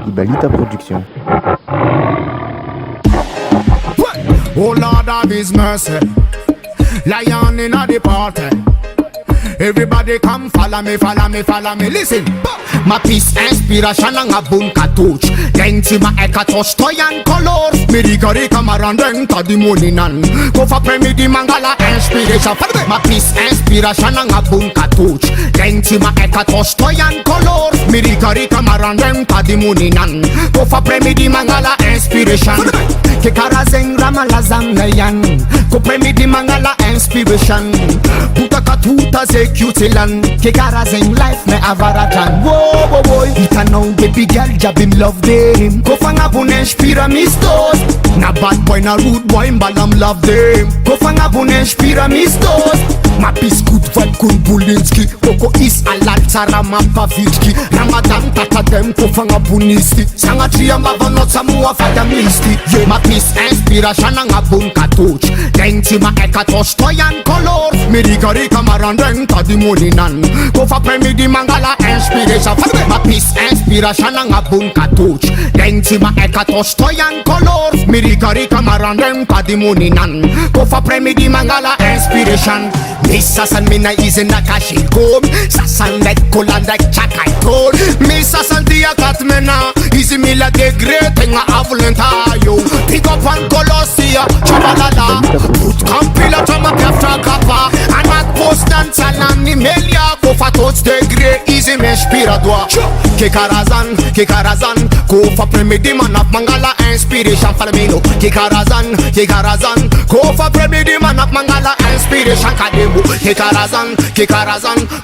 Ibalita Production. Oh Lord of His mercy, lion in the party. Everybody come follow me, follow me, follow me. Listen, my peace, inspiration and a boom touch. Lenti ma eka touch toy and color. Me rigari kamaran denta di moninan. Go for premi di mangala inspiration. My peace, inspiration and a boom touch. Lenti ma eka touch toy and color. Me rigari kamaran denta di moninan. Go for premi di mangala inspiration. Ke karazeng ramala zamnayan. Go premi di mangala inspiration. Puta katuta ze cutilan. Ke karazeng life me avaratan. Whoa, whoa, whoa. Ita now baby girl jabim love them. Go fanga bune inspira mistos. Na bad boy na rude boy mbalam love them. Go fanga bune inspira mistos. Ma peace good vibe kun Bulinski. Koko is alatara mapavitki. Ramadan tata dem go fanga buniski. Sanga tria mavano samua fada misti. Yeah, ma peace inspiration nga bunka touch. Lenti ma eka touch toy and color. Me rigari kamaran denta di moninan. Go fa premi di mangala inspiration. Ma peace inspiration nga bunka touch. Lenti ma eka touch toy and color. Me rigari kamaran denta di moninan. Go fa premi di mangala inspiration. Me sasan mina izen na kashi kom. Sasan let kola like chakai tol. Me sasan dia katmena. Easy me like a great thing a avolenta yo. Pick up and Colossia, chabalala. Put campila to my capta kappa. And my post and salami melia. Go for touch the grey, easy me spira doa. Ke karazan. Go for premi di man of mangala inspiration falmino. Ke karazan. Go for premi di man of mangala inspiration kademu. Ke karazan.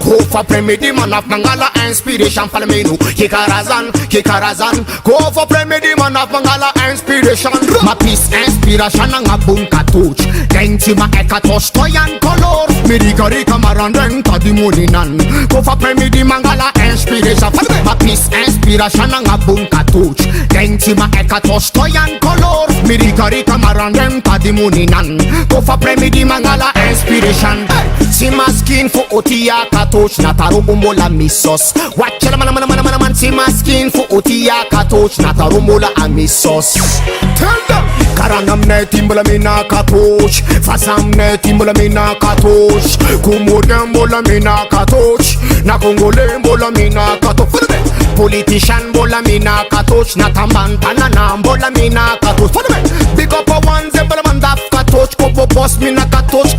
Go for premi di man of mangala inspiration falmino. Ke karazan. Go for premi di man of mangala inspiration. Ma peace inspiration nga bunka touch. Lenti ma eka touch toy and color. Me rigari kamaran denta di moninan. Go for premi di mangala inspiration. Ma peace inspiration nga bunka touch. Lenti ma eka touch toy and color. Me rigari kamaran denta di moninan. Go for premi di mangala inspiration. Si ma skin for otia ka touch. Nataro umola misos. Watch la man. Si ma skin for otia ka touch. Nataro umola amisos. Tell them. Karanam ne timbola mina katoch. Fasam ne timbola mina katoch. Kumodem bola mina katoch. Na Congole bola mina katoch. Politician bola mina katoch. Na tambantana na bola mina katoch. Big up a one zebola mandaf katoch. Kopo boss mina katoch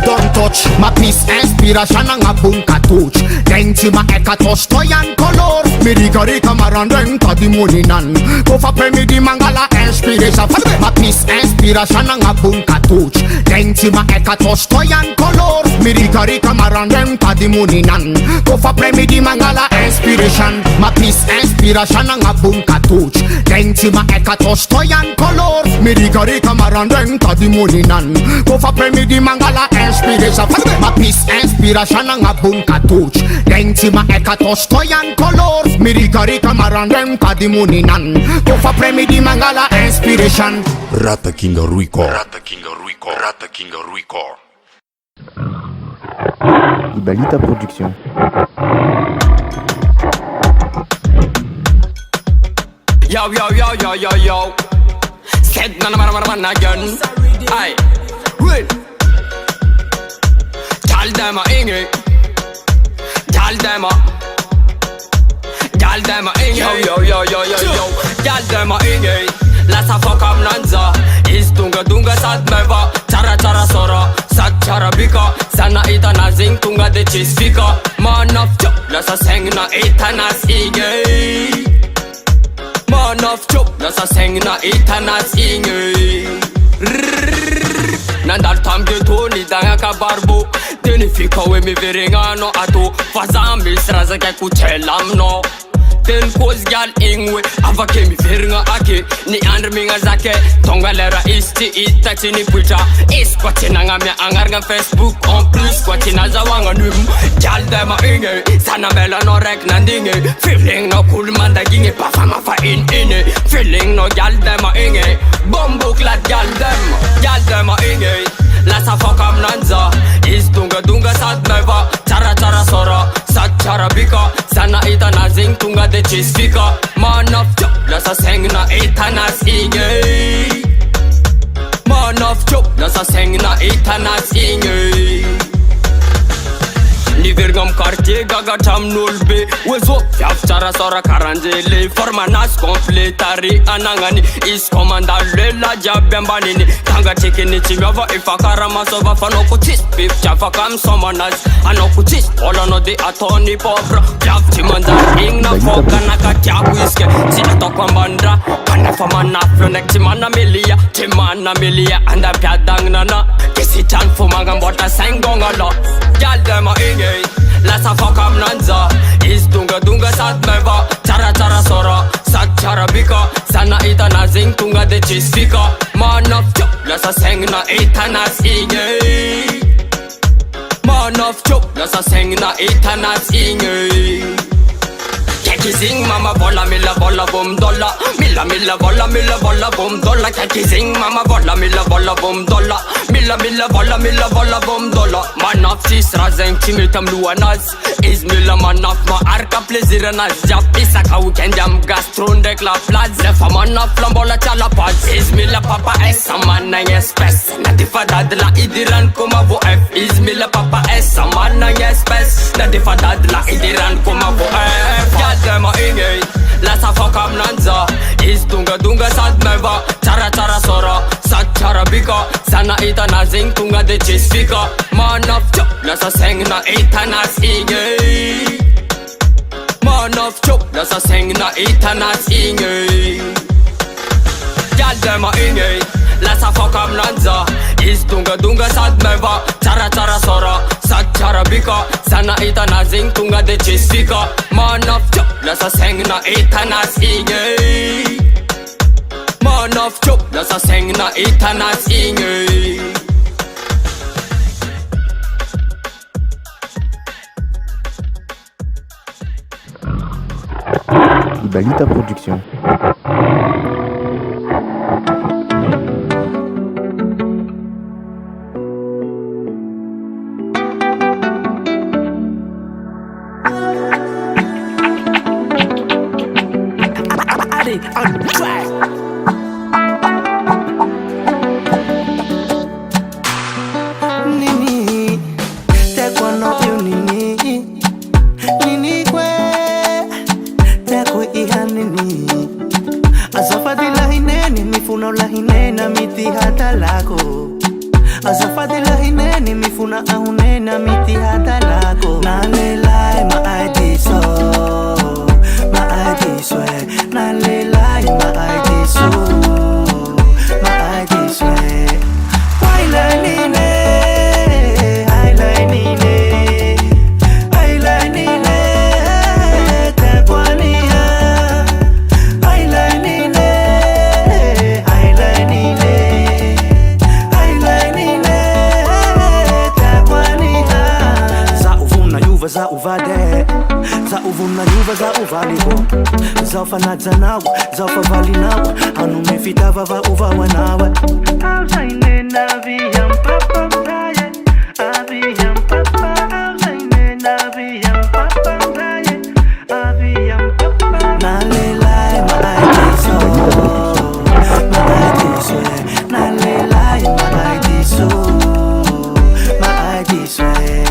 don't touch. Ma peace inspiration nga bunka touch. Lenti ma eka touch toy and color. Me rigari kamaran denta di moninan. Go for premi di mangala inspiration. Ma peace inspiration nga bunka touch. Lenti ma eka touch toy and color. Me rigari kamaran denta di moninan. Go for premi di mangala inspiration. Ma peace inspiration nga bunka touch. Lenti ma eka touch toy and color. Me rigari kamaran denta di moninan. Go for premi di mangala inspiration. Ma peace inspiration nga bunka touch. Lenti ma eka touch toy and color. Me rigari kamaran denta di moninan. Go for premi di mangala inspiration. Rata King Ruiko. Ibalita Production. Yo. Said man again. Aye. Real. Tell them a inge. Tell them a inge. Yo. Tell them a inge. Lasa foka mnanza. Is dunga sadmeva. Tara sora. Sat charabika. Sana ita na zing tunga de chisfika. Man of chop. Lasa seng na ita na sige. Man of chop, nasa seng na ita na singe. Nandal tam de toni danga ka barbo. Tenifika we mi verengano ato. Fazambi sraza ke kuchelam no. Ten koz gal ingwe ava ke mi veringa ake. Ni andre minga zake. Tonga lera isti ita chini pulcha. Is kwa tina nga mia angar nga Facebook. En plus kwa tina zawanga num. Gal dema inge. Sana mela no rek nandinge. Feeling no cool manda ginge. Pafama fa in ine. Feeling no gal dema inge. Bombo klat gal dema inge. Lasa foka mnanza. Is dunga sadmeva. Tara sora. Sat charabika. Sana ita na zing tunga de chisfika. Man of chop. lasa saigna hitana signy manafy lasa saigna hitana signy niverigna amy quartier gagatra amin'olo be oe zo viavy tsarasara karanjele formanasy complet tare anagnany izy commandalo le la jiaby ambaniny tangatrekiny tsy miava efa karamasova fanao tsisy bevitry afaka misomanazy anao tsisy volanao de ataony pauvre viavy tsy manjary igny na vokanaka tiako izy ke tsy ataoko ambanindra kanefa manafy ndraiky tsy manamelia tsy manamelia andampiadagnana ke sitrany fo magnamboatra saingongala gialdema igny lasa foka aminanja izy dongadonga sady meva tsaratsara sora sady tsara bika sana hitanazy igny tonga de tsisy fika manafy lasa saigna hitanazy igny manafy lasa saigna hitanazy igny Kekizing mama bola mila bola boom dollar mila bola boom dollar Kekizing mama bola mila bola boom dollar mila bola boom dollar manaf sis razeng timil tamlu anaz is mila manaf ma arka plaisir anaz jap isaka weekend am gastron de la plaz fa manaf lambola chala paz is mila papa essa manna espes na difadad la idiran kuma vo f is mila papa essa manna espes na difadad la idiran kuma vo f Dema ingay lasa foka aminanja izy dongadonga sady meva tsaratsara sora sady tsara bika sana hitanazy igny tonga de tsisy fika manafy lasa saigna hitanazy igny manafy lasa saigna hitanazy igny gialdema ingay lasa foka aminanja izy dongadonga sady meva tsaratsara sora sady tsara bika sana hitanazy igny tonga de tsisy fika manafy lasa saigna hitanazy igny manafy lasa saigna hitanazy igny Ibalita Production. On track. Nini, tekwa no you nini kwe, tekwa iha nini. Azafadi lahine nini funa lahine na miti hata lako. Azafadi lahine nini funa ahune na miti hata lako. Nalelai ma ID so, ma ID swear. Nalelai ma ID so, ma ID swear. Za uvade, za uvuna nyuva za uvalivo, za ufanadza nawe, za ufavali nawe, anu mefita vava uvawa nawe. Auzaine na viyam papa mtaye, aviyam papa. Auzaine na viyam papa mtaye, aviyam papa. Nalelai ma ID so, ma ID swear. Nalelai ma ID so, ma ID swear.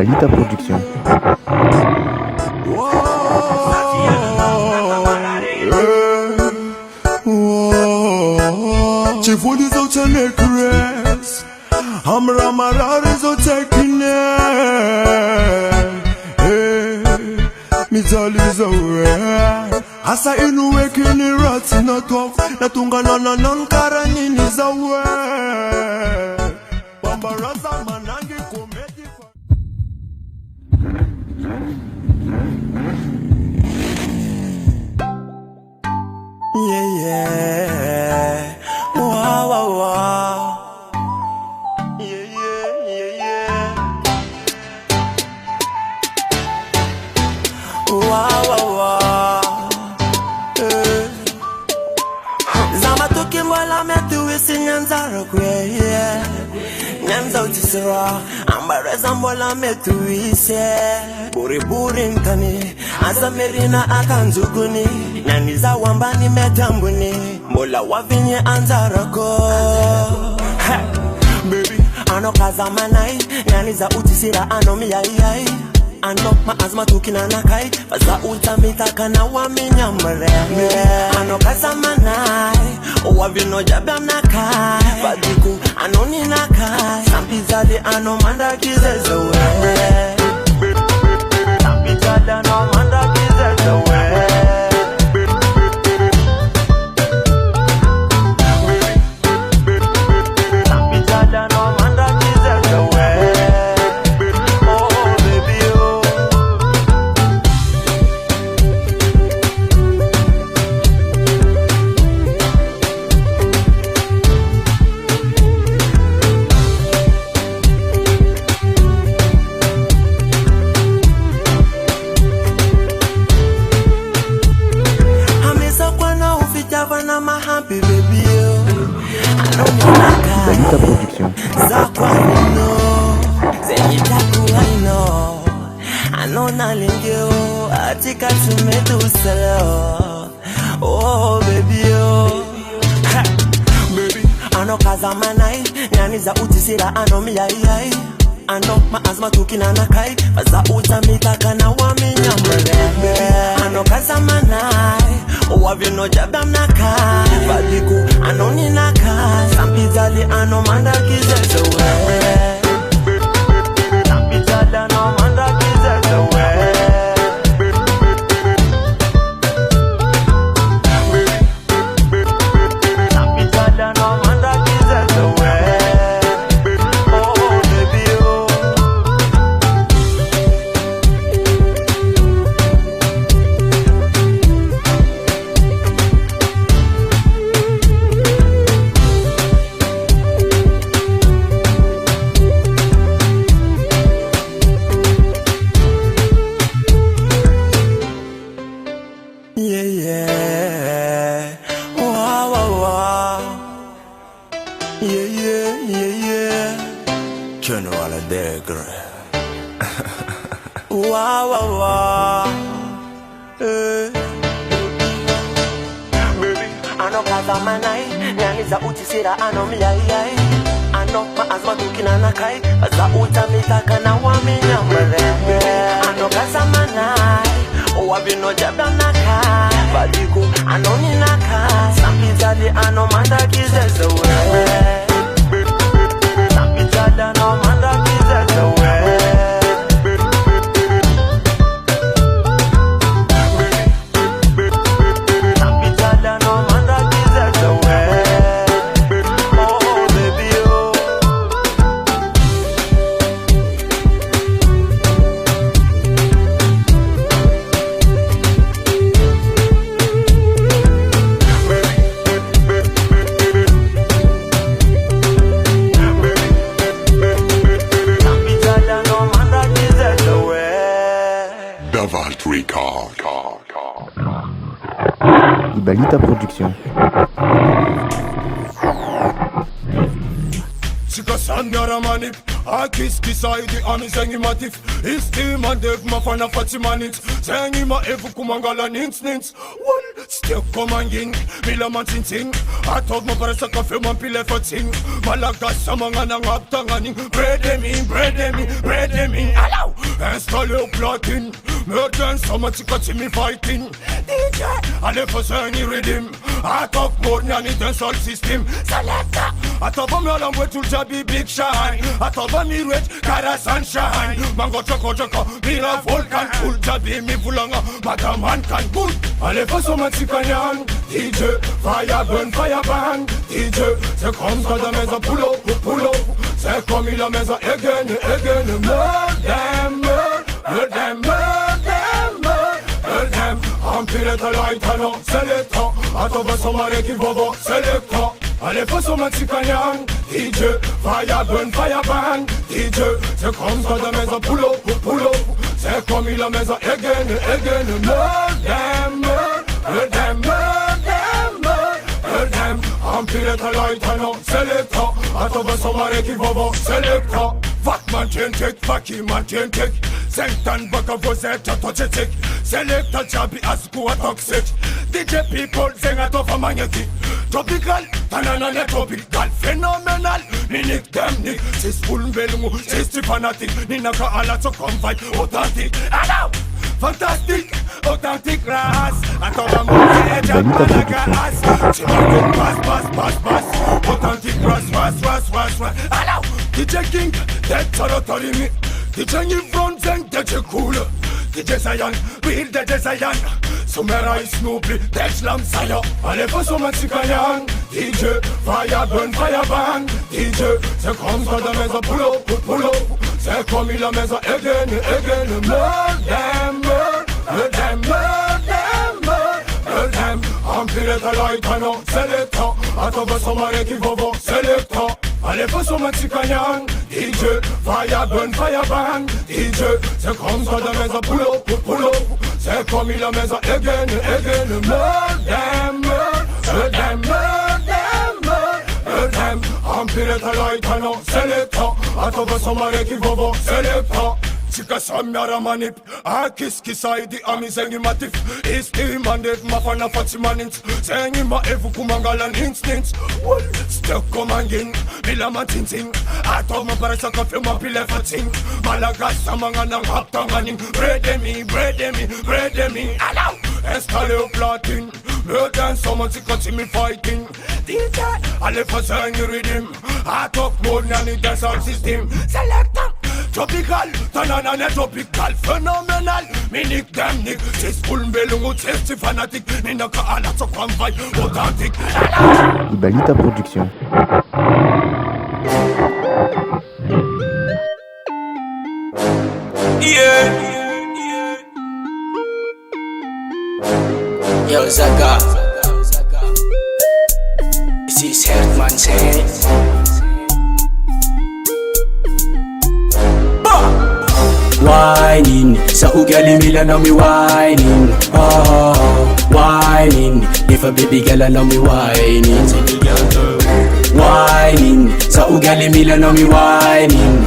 Ibalita Production. Chivuli zote nekres Amra marari zote kine Mitali zawe Asa inuwe kini rati na tof Natunga na nankara nini zawe Bambaraza manangi komedi Yeah, wow, wow, wow. Yeah. Wow, wow, wow. Zama tukimbola metu isi nyanzaro kwe, yeah. Nyanza utisira, ambare zambola metu isi. Buri nkani, azamerina akanzuguni. Nyaniza wambani metambuni, mola wavinye anzarako. Baby, ano kazamanai, nyaniza utisira ano miyai. Ano maazma tukina nakai, faza utamitaka na waminyamre. Ano kazamanai, wavino jabam nakai. Fadiku ano ninakai, sampizali ano manda kizezowe. Sampizali ano manda kizezowe. Ibalita Production. Oh baby baby ano kazamanai nyaniza utisira ano miyai ano maazma tukina nakai faza utamitaka na waminyamre ano kazamanai wavino jabam nakai fadiku ano ninakai sampizali ano manda kizezowe sampizali ano manda kizezowe Yeah. Wow, wow, wow. Yeah. General Degre. Wow. Baby, ano kazamanai, nyaniza utisira ano miyai. Ano maazma tukina nakai, faza utamitaka na waminyamre. Ano kazamanai, wavino jabam nakai. Fadiku ano ninakai, sampizali ano manda kizezowe. Sampizali ano manda kizezowe. Sampizali ano manda kizezowe. Oh baby Vault Record. Ibalita Production. Sika sangara manip, akis kisaidi ami zengi matif. Isti mandev mafana fati manit, zengi ma evu kumangala nins. One Still come and ging, mila man ting. Atog mo para sa kafe man pile for ting. Malagas sa mga nangaptanganing. Bread emi, alaw. Installe au platine. Murder so much got me fighting. DJ, ale for any rhythm. Atog more than it and soul system. Selecta. Atog me along with to jabi big shine. Atog me red, cara sunshine. Mango choco, mira volcan, full jabi mi fulanga. Madam man can good. Ale for so much Kanyang, DJ, fire burn, fire bang. DJ, c'est comme ça la maison pull up. C'est comme il la maison again. Murder them. Empire ta light, no, selecta. Atoba somare ki bobo, selecta. Ale for so much Kanyang, DJ, fire burn, fire bang. DJ, c'est comme ça la maison pull up. C'est comme il la maison again. Murder them. Empire ta light, no, selecta. Atoba somare ki bobo, selecta. Vatman tentek, Vaki man tentek. Sentan baka vozeta tochetek. Selecta chabi askuwa toxic. DJ people zenga tofa manyeki. Tropical, tanana tropical, phenomenal. Nick them nick, sis full belungu, sis fanatic. Ninaka ala to confide, authentic. Allow, fantastic, authentic ras. Atoba mo eja malaga as. Chimakin pass. Authentic ras. Allow, DJ King, that's territory me. DJ in front and DJ cool. DJ Zion, real DJ Zion. Sumera is Snoopy, that's Lam Saya. Ale for so much Kanyang. DJ, fire burn, fire bang. DJ, c'est comme ça la maison pull up. C'est comme il la maison again. Murder them. Empire ta light, no, selecta. Atoba somare ki bobo, selecta. Ale for so much Kanyang. DJ, fire burn, fire bang. DJ, c'est comme ça la maison pull up. C'est comme il la maison again. Murder them. Empire ta light, no, selecta. Atoba somare ki bobo, selecta. Chika samyara manip, kiski saidi ami zengi matif. Isti mandet mafana fatimanint. Zengi ma evu kumangalan instinct. Stek komangin, bila matinting. Atog ma para sa kafe ma pile fating. Malagas sa mga nang haptanganing. Bread emi, alaw. Installe au platine. Murder so much got me fighting. DJ, ale for zengi rhythm. Atog more than it and soul system. Selecta. Tropical, tanana tropical, phenomenal. Nick them nick, sis full belungu, sis fanatic. Ninaka ala to confide, authentic. Ibalita Production. Yeah. Yo Zaga, this is Herman say. Whining, sa ugali mila na mi whining. Whining, if a baby girl na mi whining. Whining, sa ugali mila na mi whining.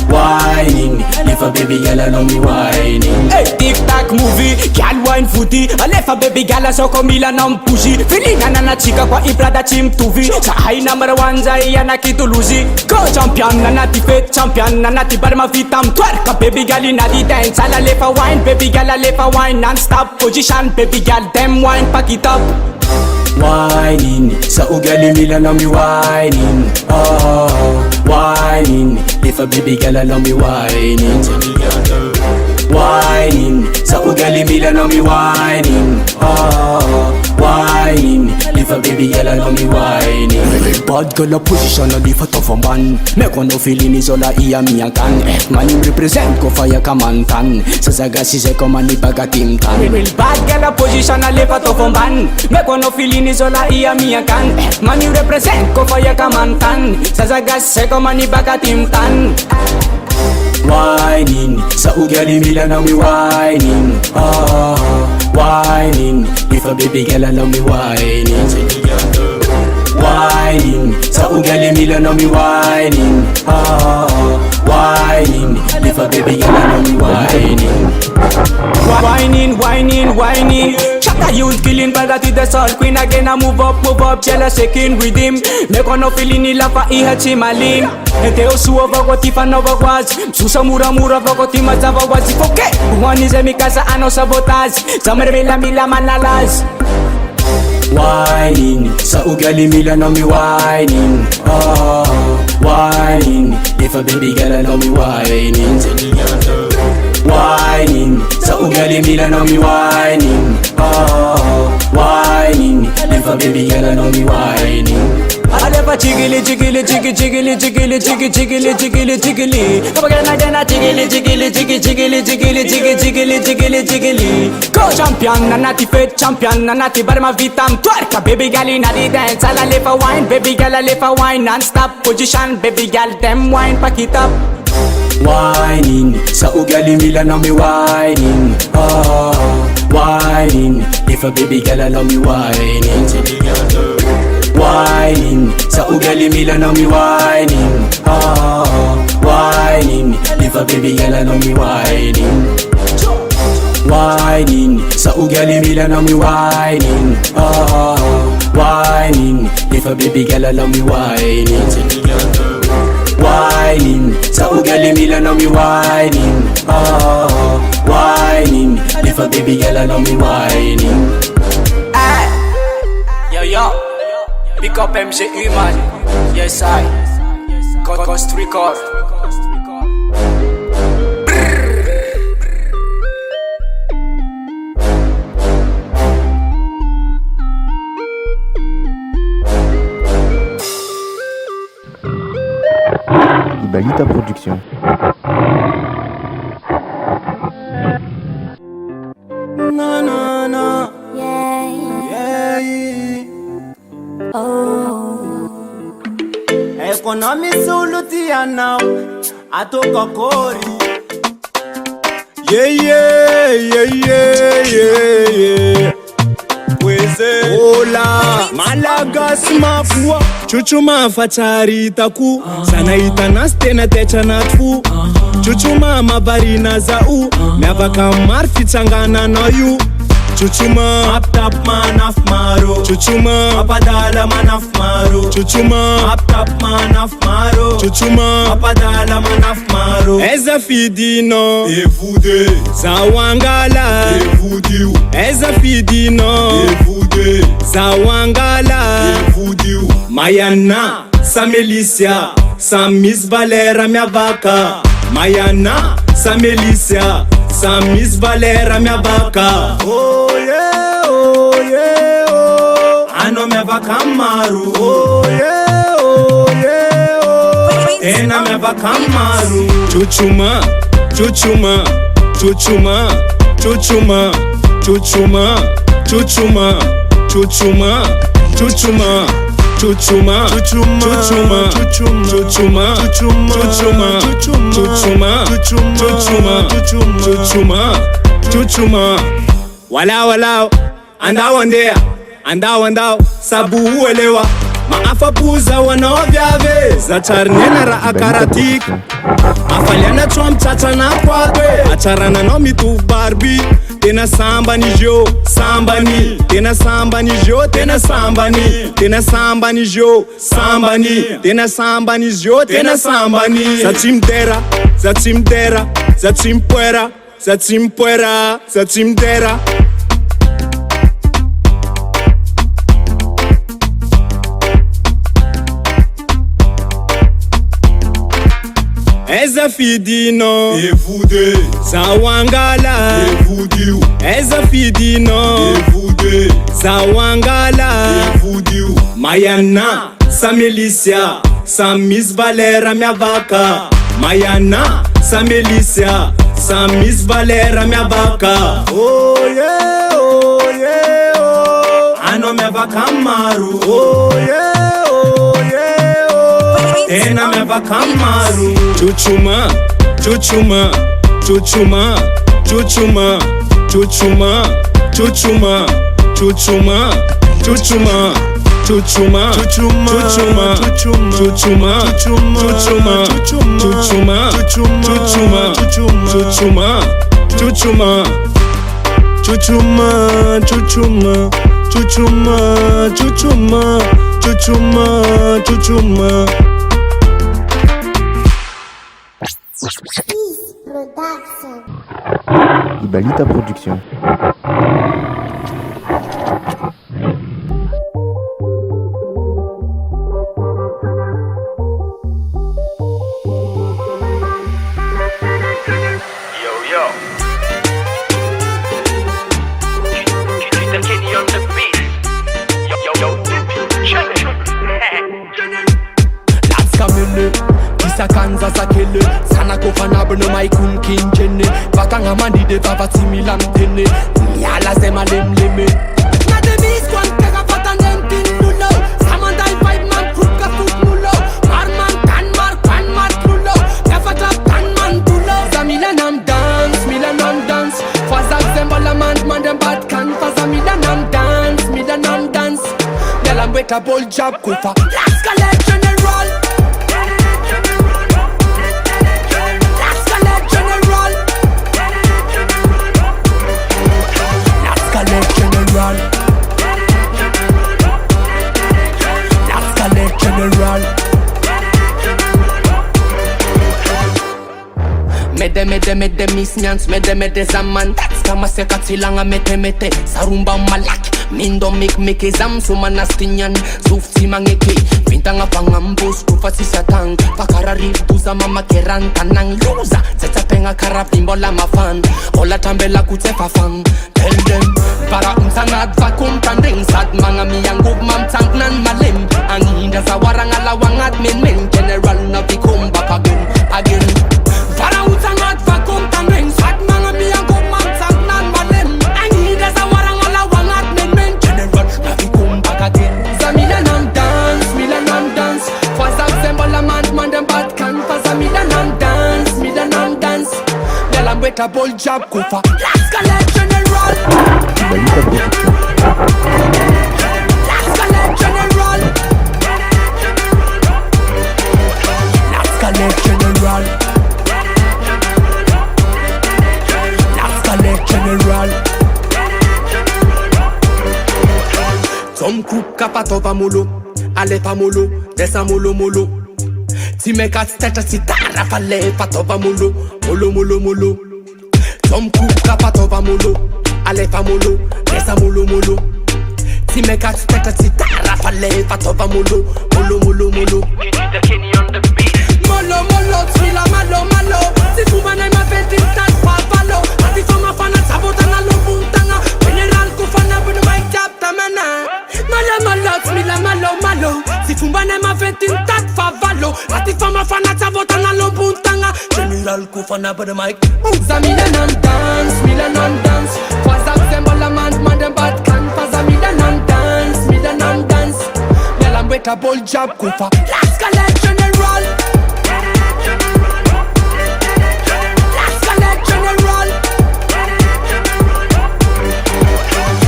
Whining, if a baby girl na mi whining. Hey, TikTok movie, girl wine footy. If a baby girl so komila na mpushi. Feeling na chika kwa iprada chim tuvi. Sa high number one zai yana kituluzi. Go champion na nati fet, champion na nati barma fitam twerk. A baby girl in a di dance, ala lefa wine, baby girl a lefa wine non-stop position, baby girl them wine pack it up. Whining, sa ugali mila na mi whining. Whining, if a baby girl na mi whining. Whining, sa ugali mila na mi whining. Whining, if a baby girl na mi whining. Bad girl a position a lift of a man. Me kono feeling is all a iya mi a kan. Man you represent ko fire kamantan. Sa Zaga si se ko mani bagatim tan. Bad girl a position a lift of a man. Me kono feeling is all a iya mi a kan. Man you represent ko fire kamantan. Sa Zaga se ko mani bagatim tan. Whining, sa ugali mila na mi whining. Whining, if a baby girl na mi whining. Whining, sa ugali mila na mi whining. Whining, if a baby girl na mi whining. Whining, whining, whining. Shot a youth killing brother to the soul queen again. I move up, jealous shaking with him. Make on no feeling ni lapa iha chimalim. Ete osu ovagoti fanovagwas. Susa mura vagoti mazavagwas. Okay, one is a mikasa ano sabotage. Samarvela mila manalas. Whining, sa ugali mila no me whining. Oh, whining. If a baby girl I know me whining. Whining, sa ugali mila no me whining. Oh, whining. If a baby girl I know me whining. I never jiggly jiggly jiggy jiggly jiggly jiggy jiggly jiggly jiggly. Come again jiggly jiggly jiggy jiggly jiggly jiggy jiggly jiggly jiggly. Go champion, nanati fit champion, nanati bar ma vitam twerk. Baby girl inna the dance, I live a wine. Baby girl I live a wine, non-stop position. Baby girl them wine, pack it up. Whining, sa ugali mila no me whining. Oh, whining. If a baby girl I know me whining. Whining, sa ugali mila no me whining. Oh, whining. If a baby girl I know me whining. Whining, sa ugali mila no me whining. Oh, whining. If a baby girl I know me whining. Whining, sa ugali mila no me whining. Oh, whining. If a baby girl I know me whining. Yo, pick up MC man. Yes I Ghost Record. Ibalita Production. No. Yeah. Oh. Economy solutia now. Atoka kori. Yeah. Kweze Ola Malagas mafua Chuchuma fatari taku Sana itana stena techa natfu Chuchuma mabarina zau Never kamar fitangana no you Chuchuma Up top man of maro Chuchuma Papadala man of maro Chuchuma Up top man of maro Chuchuma Papadala man of maro Eza fidino Evude Zawangala Evudiu Eza fidino Evude Zawangala Evudiu Mayana Samelicia Samis Valera minha vaca Mayana Samelicia Samis Valera minha vaca Oh yeah Ano minha vaca maru Oh yeah Ena minha vaca maru Chuchuma Chuchuma Chuchuma Chuchuma Chuchuma Chuchuma Chuchuma Chuchuma Chuchuma Chuchuma Chuchuma Chuchuma Chuchuma Wala andao sabu uelewa maafapuza wanaovyave za charnena ra akaratik afaliana chwa mchacha na kwakwe acharana no mitu barbi tena samba ni jo sambani tena samba ni jo tena sambani tena samba ni jo sambani tena samba ni jo tena sambani zatimdera Eza fidino Evude Zawangala Evudiu Eza fidino Evude Zawangala Evudiu Mayana Samelicia Samis Valera minha vaca Mayana Samelicia Samis Valera minha vaca Oh yeah Ano minha vaca maru Oh yeah Ena minha vaca maru Chuchuma Chuchuma Chuchuma Chuchuma Chuchuma Chuchuma Chuchuma Chuchuma Chuchuma Chuchuma Chuchuma Chuchuma Chuchuma chuchuma, chuchuma, chuchuma, chuchuma, chuchuma, chuchuma. Production. Ibalita Production. Kanza sakele sana kofana bno mai kun kinjene batanga mandi de baba timilam tene yala sema lemleme na de bis kwan tega fatandem tinulo samandai vibe man kruka futnulo marman kan nulo kafata kan man tulo za milanam dance fazak zembola man dem bad kan faza milanam dance yalam weka bol job kufa last collect general. General Mede misnyans mede zaman Skama seka tilanga mete Sarumba malak Mindo mik zam sumanastinyan Sufti mangeke Vintanga pangambus kufa sisatang Pakara ribuza mama keran tanang Luza Zeta penga karabimbo la mafan Ola tambela kutefa fang Tell them Para umsangat vakum tanding Sad manga miyangub mam tangnan malim Anginda zawarang alawangat min General na vikum back again Para umsangat vakum tanding Sad manga miyangub mam tangnan malim Anginda zawarang alawangat min General na vikum back again Za milanam dance Fazab zembola man dem bad kan Faza milanam dance Yalam weka bol job kufa Last collect general Ibalita Production. Last collect general Last collect general Last collect general Tom Cook kapatova mulu Alefa mulu Desa mulu Timekat steta sitara fale patova mulu Tom Cook kapatova mulu Alefa mulu Desa mulu Timekat steta sitara fale patova mulu Molo Trilla malo Si fumana ma feti tan pavalo Ati fama fana sabotana lo puntanga General kufana bunu mai chapta mana Molo Trilla malo Si fumana ma feti tan pavalo Ati fama fana sabotana lo puntanga General kufana bunu mai Uza milanam dance Fazak zembola man dem bad kan Faza milanam dance Yalam weka bol job kufa Last collect general Last collect general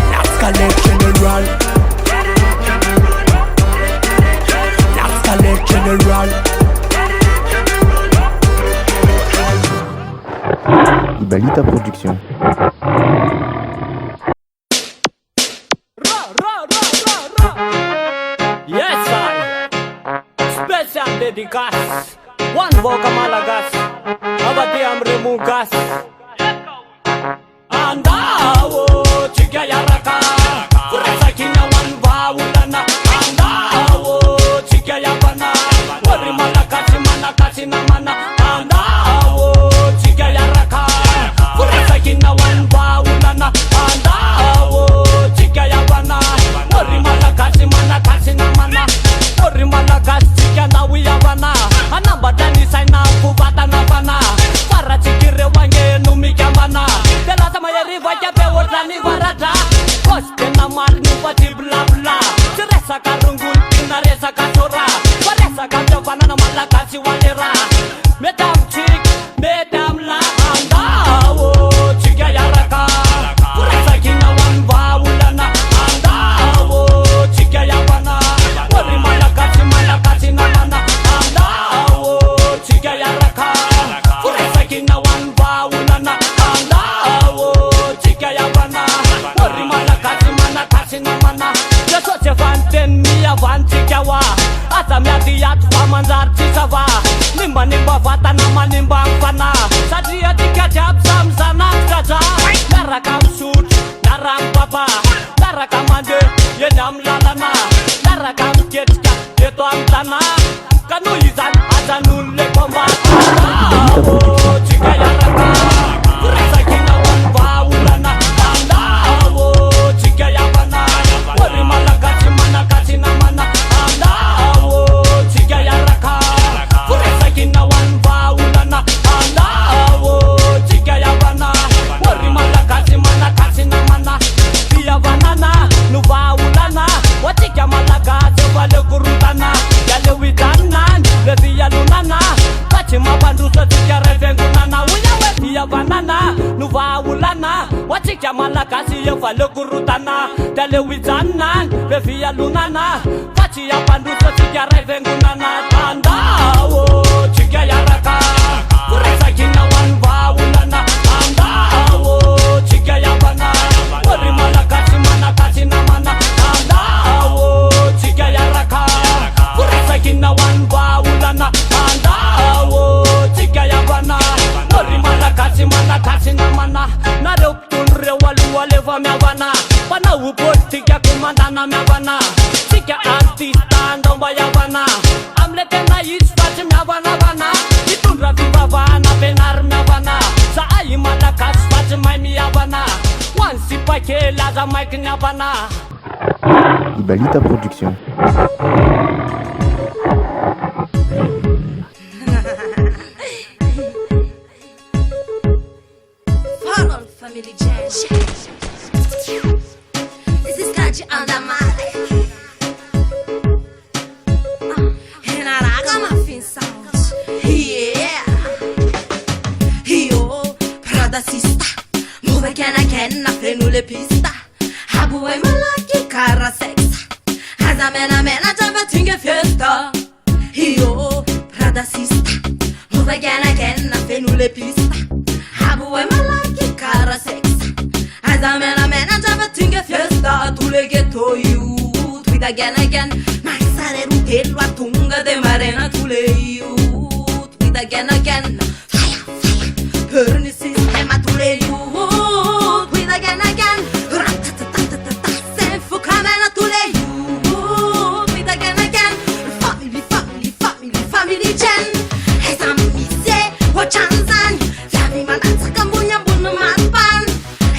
Last collect general Last collect general Ibalita Production. Yes, I special dedicace. One vocal malagas. Abati amre mugas. Andawo chiga yaraka. Kurasa kinya one vaulana. Andawo chiga yabana. Wari malakasi na mana. Andawo chiga yaraka. Kurasa kinya one vaulana. Andawo chiga yabana. Wari malakasi na mana. Wari malakasi chiga na wiyabana. Anambadani saina kubata na bana. Para chikire wange numikambana. Tela sama ya riva jape wotani varata. Koste na marni pati bla bla. Teresa karungul inaresa kasora. Paresa kapjavana na malakasi walera. Medam chik, medam la andawo chiga yaraka. Kurasa kina wan vaulana andawo chiga yabana. Wari malakasi na mana andawo chiga yaraka. Kurasa kina wan vaulana andawo chiga yabana. awa aza miady ato fa manjary tsisava nimbanimba vatana manimba ny fanahy satria tika jiaby samy zanakitra dra miaraka misotro miara mipapa miaraka mandeha eny amin'ny lalana miaraka miketrika eto amin'ny tanà ka noho izany ajan'olo le mpambata tsika iaraka resakina hoan'ny vahaolana andao tsika iavana hory malagasy manakasy namana andao tsika iaraka resakina hoan'ny vahaolana andao tsika iavana hory malagasy manakasy namana fiavanana no vahaolana hoatsika malagasy efa le korotana yale hoijanonany le fialonana fa tsy mampandrosatsika ray fiangonana oya hoe fiavanana no vahaolana hoatsika malagasy efa le korotana da le hoijanonany le fialonana fa tsy ampandrosatsika ray fiangonana andao tsika iaraka resakina hoan'ny vahaolana andao tsika iavana hory malagasy manakasy namana andao tsika iaraka resakina hoan'ny vahaolana andao tsika iavana hory malagasy manakasy namana nareo mpitondro reo aloha lefa miavana mpanao politika komandana miavana tsika artista andao mba iavana amle tena izy fa tsy miavanavana mitondra fivavahana penary miavana zahay malagasy fa tsy mahay miavana hoan'ny sipakely aza maiky ny avana Ibalita Production. Follow Family Jazz. This is Kaji Andamale. And I got my fin sound. Yeah. Yo, Prada sista. Move again, na frenule pista. Habu e malaki cara sexa. Haza mena java tinge fiesta. Yo, Prada sista. Move again, na frenule pista. Habu e malaki cara sexa. Haza mena java tinge fiesta. Tu le ghetto youth with again. My sare rugelo a tunga de marena. Tu le youth with again. Fire. Perni sistema tu le youth with again. Senfu kamena tu le youth with again. Family gen. Hesa mise ho chanzan. Yavi manatsa kambunya bunu matpan.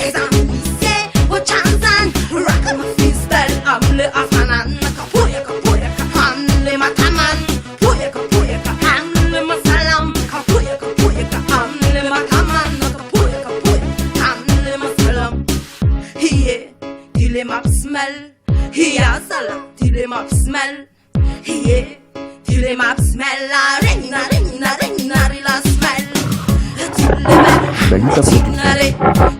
Hesa mise ho chanzan. Raka ma freestyle amle afanan. Kapoya amle mataman. Poya amle masalam. Kapoya amle mataman. Kapoya amle masalam. Hiye dile map smell. Hiya salam dile map smell. Hiye dile map smell. Regna rila smell. Ibalita Production. Nare,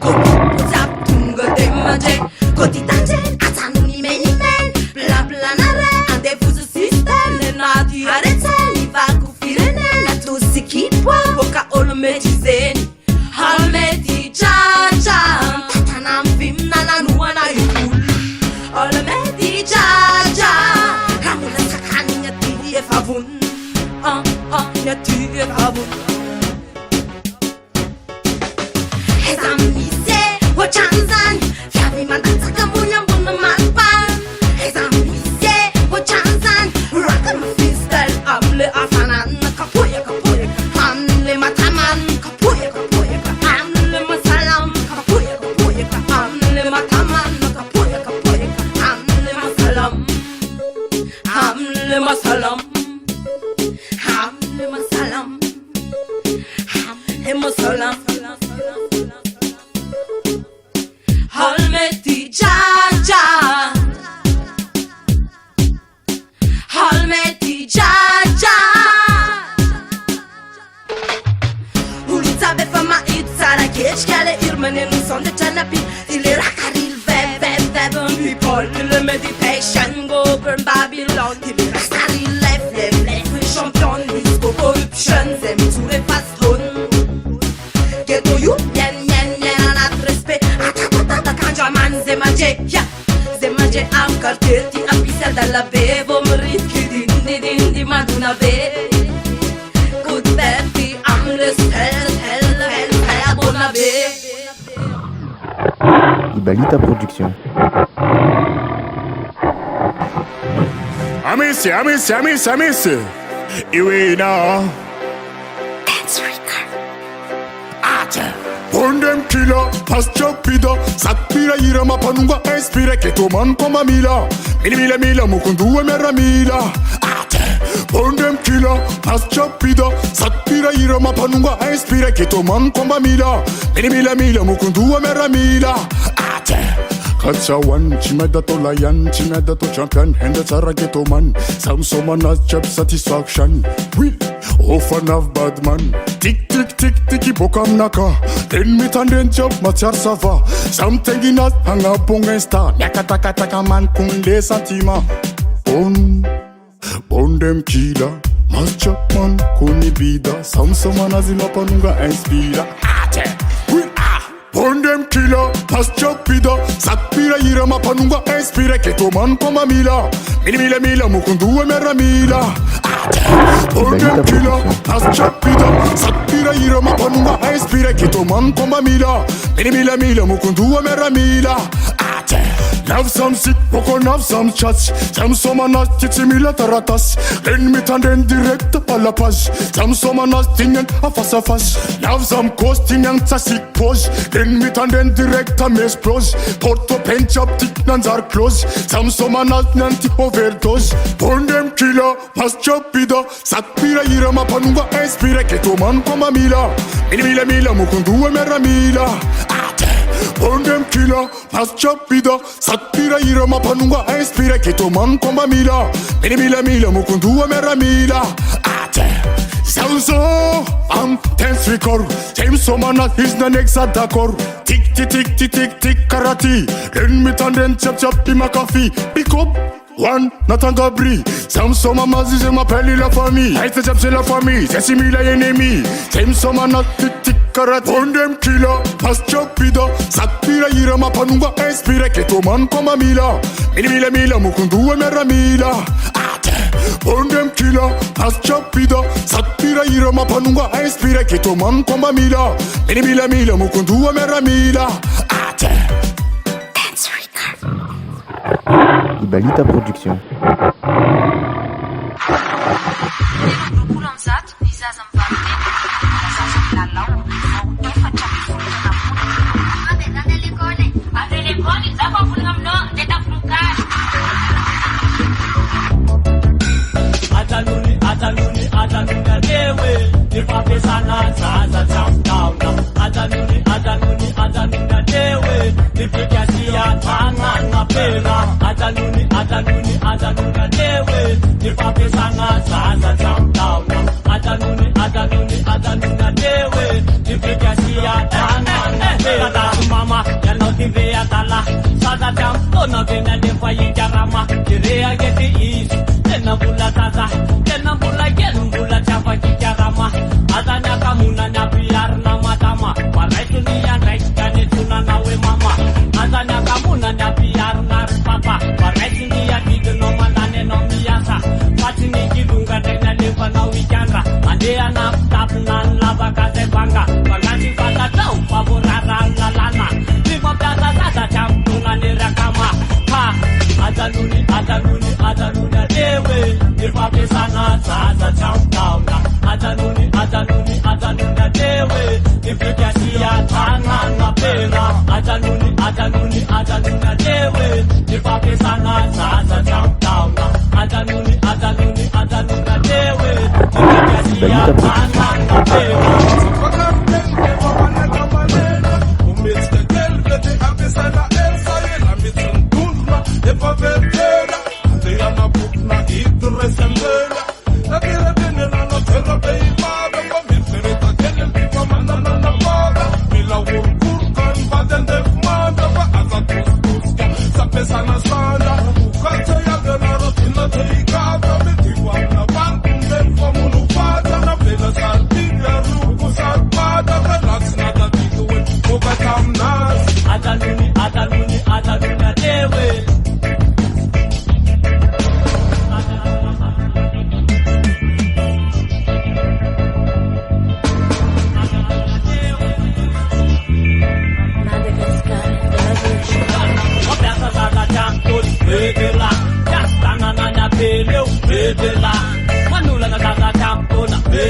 koti pozap tunga de maje, koti tanje, atanuni meni men, bla bla nare, ande fuzu system, le nati arete, ni vaku firene, na tu sikipwa, boka olme jizeni, halmeti jaja, tatanam vim na nanua na yukul, olmeti jaja, ramula sakani nyati e favun, nyati e favun. Mise ho chanzan yavi manatsa kambunya bunu matpan mise ho chanzan raka ma freestyle amle afanan kapoya amle mataman kapoya amle masalam kapoya amle mataman kapoya amle masalam amle masalam Halmeti jaja Ulitabe fama itsara kechkale irmene nu sonde chanapi Ile rakaril veb people Le meditation go burn Babylon Ile rastaril lef champion Disco corruption zem ture faston Ghetto you yen anat respect Atatata kanja man zemaje am cartier ti apisel dalla bevo mrit maduna be. Good baby, I'm the hell, bona be. Ibalita Production. Amisi. Iwe na. Bondem killer, pastor pida, satpira ira mapanunga inspire que toman como mila. Mila mukundu mera mila. Bondem killer, pastor pida, satpira ira mapanunga inspire que toman como mila. Mila mukundu mera mila. Kachawan, chimeda to lion, chimeda to champion, and the Sarageto man. Some someone has job satisfaction. We often have bad man. Tick, tiki bokam naka. Then meet and then job, machar sava. Something in us, hang up on a star. Yakataka man, kunde santima. Bondem killer, master man, kuni bida. Some someone has him up on inspira. Bondem killer, pastor pida, satpira ira mapanunga inspire que toman como mila. Mila mukundu mera mila. Bondem killer, pastor pida, satpira ira mapanunga inspire que toman como mila. Mila mukundu mera mila. Have some sick, pokon have some chats. Some someone titi mila taratas. Then meet and then direct a la page. Some someone tingen a fas a fas. Have some coasting and sick pose. Then meet and then direct a mess pros. Porto pench up tick nans are close. Some someone nanti overdose. Bondem killer, pastor pida. Satpira ira mapanunga inspire que toman como mila. Mila mukundu mera mila. Bondem killer, pastor pida. Satpira ira mapanunga inspire que toman como mila. Mila mukundu mera mila. Sauzo, am tense record. James Somana is the next d'accord. Tick karate. Then meet and then chop in my coffee. Pick up one, not un gabri. Some Somama zise m'appelle la famille. Aïe chap c'est la famille, c'est similaire ennemi. James Somana tick karate. Bondem killer, pastor pida. Satpira ira mapanunga inspire que toman como mila. Mila mukundu mera mila. Bondem killer, pastor pida. Satpira ira mapanunga inspire que toman como mila. Mila mukundu mera mila. Ibalita Production. Atanuni dewe, nipape sana zaza chamtauna. Atanuni dewe, nipiga siya tana na pena. Atanuni dewe, nipape sana zaza chamtauna. Atanuni dewe, nipiga siya tana na pena. Mama, ya no tive atala, zaza chamtona vena defa yijarama. Kirea geti is, tena bula zaza, tena bula gen bula chapa kijarama. Adanya kamuna na biar na matama. Walai dunia naik kane tuna nawe mama. Adanya kamuna na biar na papa. Walai dunia kidu no mandane no miyasa. Patini kidunga tena lepa na wikandra. Ande anak tapnan laba kate banga. Walai fata tau favorara lalana. Lima piata tata campuna nirakama. Ha, atanuni dewe. Nipape sana tata campuna. Atanuni dewe. Nipiga siya tana na pena. Atanuni dewe. Nipape sana tata campuna. Atanuni dewe. Nipiga siya tana na pena. Atanuni dewe.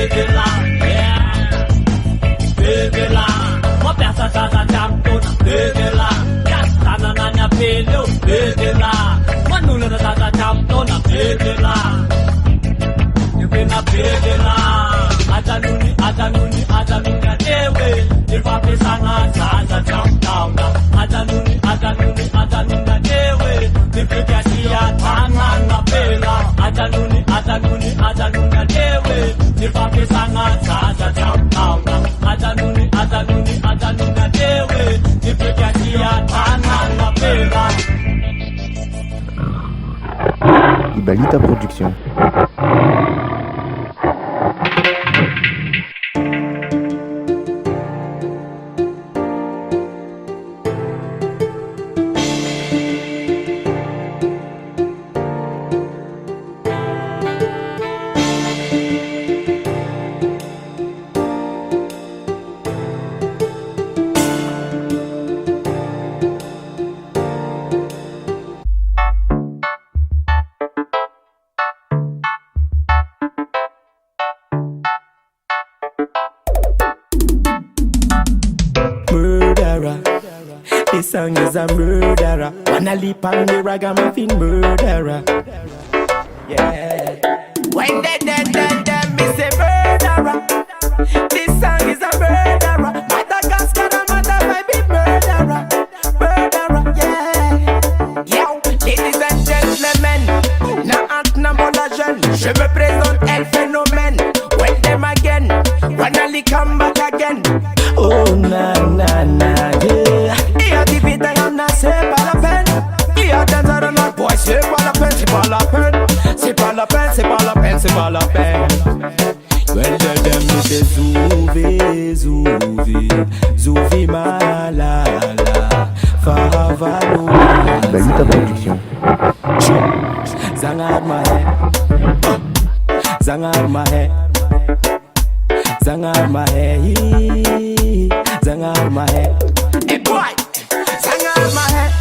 bebela, yeah. Bebela, mo piazza zaza jamtona, bebela. Yastana nanya peleo, bebela. Manula na zaza jamtona, bebela. Yukena bebela. Ajanuni, ajanuni, ajanuni adewe. Nifape sana zaza jamtona. Ajanuni, ajanuni, ajanuni adewe. Nifikia siya tana na bela. Ajanuni, ajanuni, ajanuni adewe. Nifape sana zaza jamtona. Ajanuni, ajanuni, ajanuni adewe. Nifikia siya tana na bela. Ibalita Production. This song is a murderer. Wanna leap on the ragamuffin murderer. Yeah. When they me say murderer. This song is a murderer. Madagascar and mother baby murderer. Murderer, yeah. Yo, ladies and gentlemen, na ant na mola jeune. Je me présente El Phénomène. When them again, wanna li come back again. Oh na na na, yeah. C'est pas la peine. Il y a des heures notre boy, c'est pas la peine, c'est pas la peine. C'est pas la peine, c'est pas la peine, c'est pas la peine. Well, them me say Zouvi, Zouvi, Zouvi malala, Favalo. Ibalita Production. Zangar my head, Zangar my head, Zangar my head, Zangar my head. Hey boy. My head,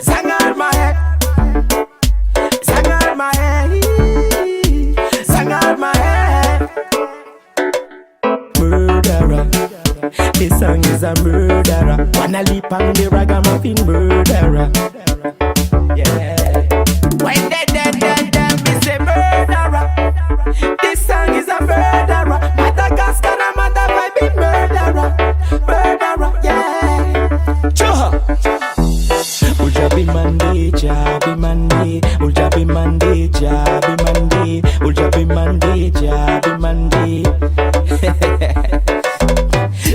Zangar my head, Zangar my head, Zangar my head. Murderer, this song is a murderer. Wanna leap on the ragamuffin murderer. Yeah. When they me say murderer. This song is a murderer. Madagascar and mother baby murderer, murderer, yeah. Uljabi Monday, Jabi Monday, Uljabi Monday, Jabi Monday, Uljabi Monday, Jabi Monday.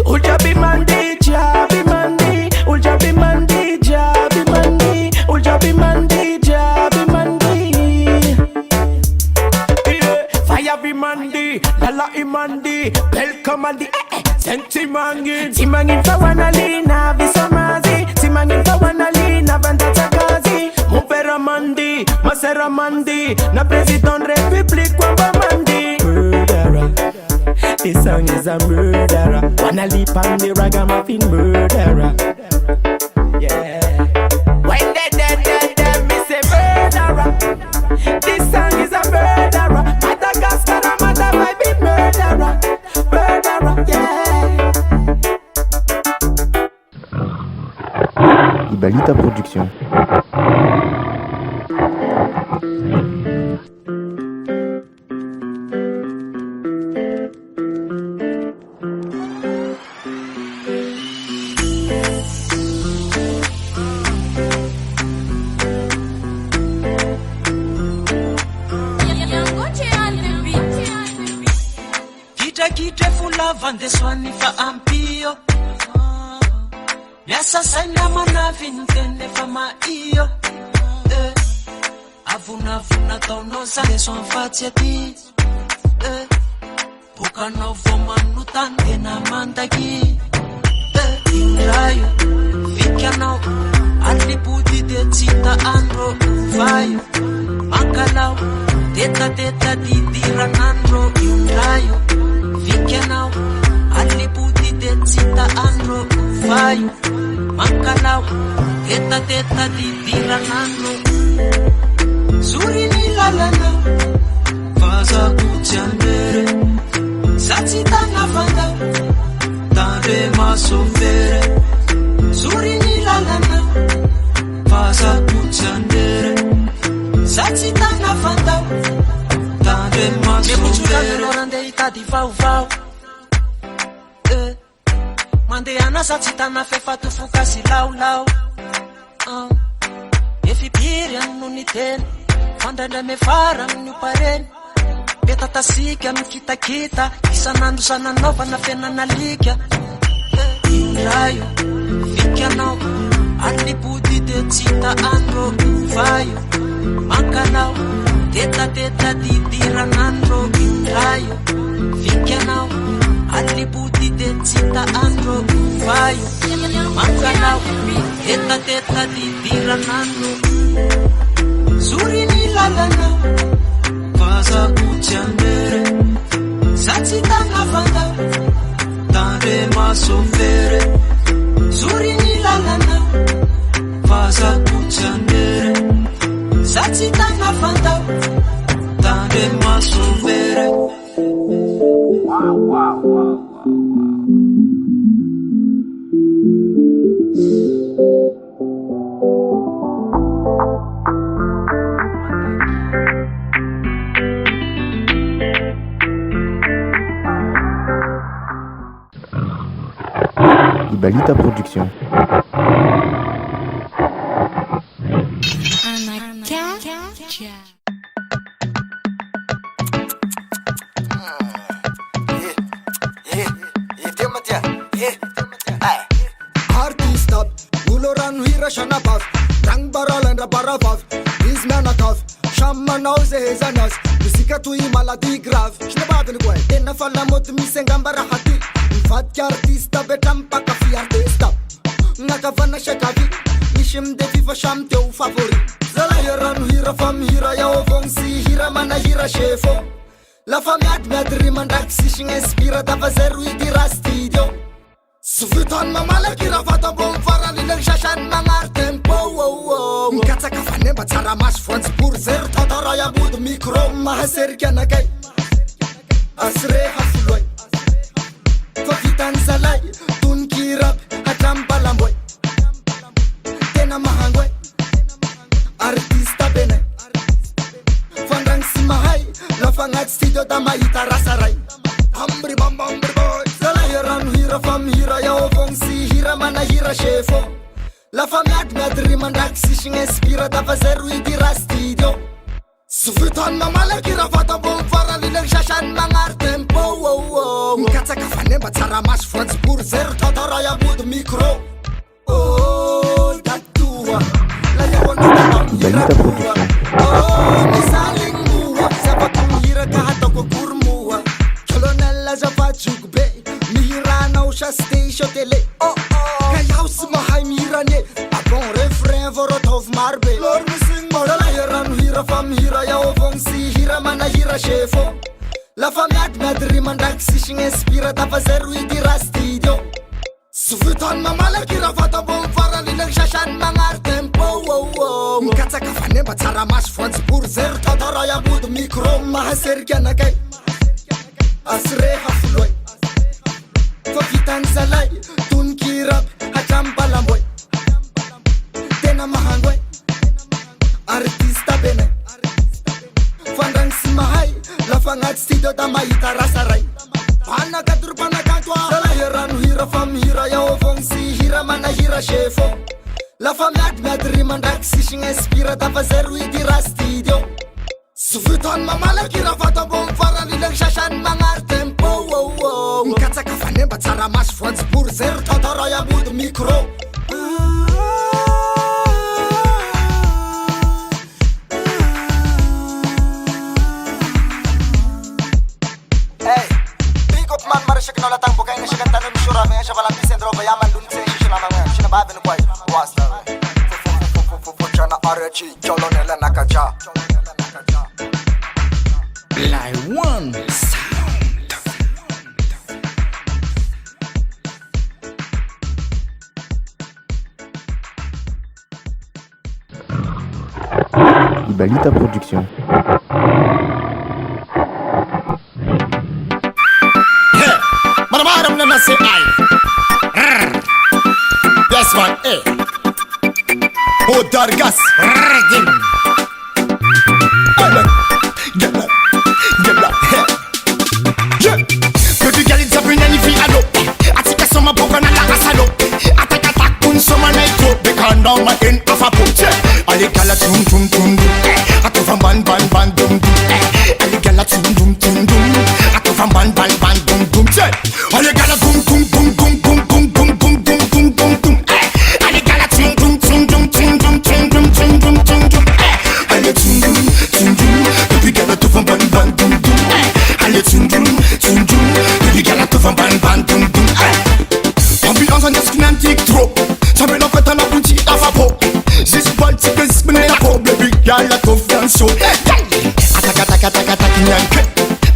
Uljabi Monday, Jabi Monday, Uljabi Monday, Jabi Monday, Uljabi Monday, Jabi Monday. Fire be Monday, Lala Monday, welcome Monday, Senti Mangin, Simangin Fawanalina, Visamazi, Simangin Fawanalina, Vantatagazi, Mupera Mandi, Masera Mandi, na President Republic Wamba Mandi. Murderer, this song is a murderer. Wanna leap on the ragamuffin murderer. Yeah. When they me say murderer. This song is a murderer. Madagascar and mother baby murderer. Murderer, yeah. Ibalita Production. Kita fula vandeswani fa ampio. Miasa sanya mana vintene fa ma io. Avuna tono sa son fatiati. Puka no vomanu tante na mandaki. Inrayo, fikano, ali puti de cita andro, fayo. Mangalau, teta di tiranandro, inrayo. Vikenau, aliputi densita andro, fayo, mankanau, teta di tiranandro. Suri ni lalana, faza kuchandere, mitady vaovao mandeha anasa tsy tana fefatofoka sy laolao efipiry ano ny teny fandraindray mefara amin'ny opareny betatasika mikitakita isanandro sananaovana fiainanalika raio fikanao alibody de tsita andro vaio mankanao tetateta didiranandro raio fikanao alibody de tsita andro vaio mankanao tetateta didiranandro zurini lalana vaza utsiambere satsitanga vanda tande masofere zurini lalana vaza utsiambere satsitanga vanda tande masofere Ibalita Production. Artista, uloran hira shanabaf, rang baralan rabaravav, izmanakaf, shamanao zehezanas, musika toy maladie grave, shnabadany koe, tena falamody misy angambarahaty, mivadika artista betrampakafi artista, nakavana shakavi, misy mideviva samy teo favori, zalahy rano hira fa mihira yao avogny sy hira manahira chefo, lafa miady rimandraky sisy inspira dafa zay ro idira studio. Sufitany mamalaky raha vatam-bony farany ilay sasany magnary tempo mikatsaka fanemba tsara maso voantsy pour zero tantaray abody micro mahaseriky anakay asire hafoloay fa vitany zalay toniky rapy hatramy balamboay tena mahangoay artista benay fandragny sy mahay lafa agnaty studio da mahita rasaray ambribambambriboy zalahy rano hira fa mihira yao avogny sy hira manahira chefo lafa miady rimandraky sisy inspira dafa zay ro idira studio sy vitany mamalaky raha vatam-bony farany ilay sasany magnary tempo mikatsaka fanemba tsara maso voantsy pour zero tantaray abody micro datoa la Ibalita Production. misaligny moa zavaky mihira ka hataoko akory moa colonel zavajogo be mihiranao sasté télé ka iaho sy mahay mihirane abon refrain vao rataovy maro be lor misigny zalahy rano hira fa mihira yao avogny sy hira manahira chefo lafa miady rimandraky sisy inspira dafa zay ro idira studio sy vitany mamalaky raha vatam-bony farany ilay sasany magnary tempo mikatsaka fanemba tsara maso voantsy pour zero tantaray abody micro mahaseriky anakay asire hafoloay fa vitany zalay toniky rapy hatramy balamboay tena mahangoay artista benay fandragny sy mahay lafa agnaty studio da mahita rasaray panakadoropanakato zalahy rano hira fa mihira yao avogny sy hira manahira chefo lafa miady rimandraky sisy inspira dafa zay ro idira studio sy vitany mamalaky raha vatam-bony farany ilay sasany magnary tempo mikatsaka fanemba tsara maso voantsy pour zero tantaray abody micro man marashak na latang bukay na siya kanta na misura may siya walang pisendro bayaman dun sa siya na mga siya na babi na kway wasta fucha na arachi cholo nila nakaja Like one sound. Ibalita Production. Madam na say I. Yes man, Oh Dargas. Get up. Yeah. dum dum. All the gyal a dum dum dum dum. I come from ban ban ban dum dum. Say, all the gyal a dum dum dum dum dum dum dum dum dum dum dum dum. All the gyal a dum dum dum dum dum dum dum dum dum dum dum. All the dum dum dum dum. Every gyal a come from ban ban dum dum. All the dum dum dum dum. Every gyal a come from ban ban dum dum. Ambiance en esquine antique trop. Ça me l'a fait à la boutique à Fabo. Just politique, c'est me la peau. Baby girl, la confiance show. Attaque, attaque, attaque, attaque, nyanke.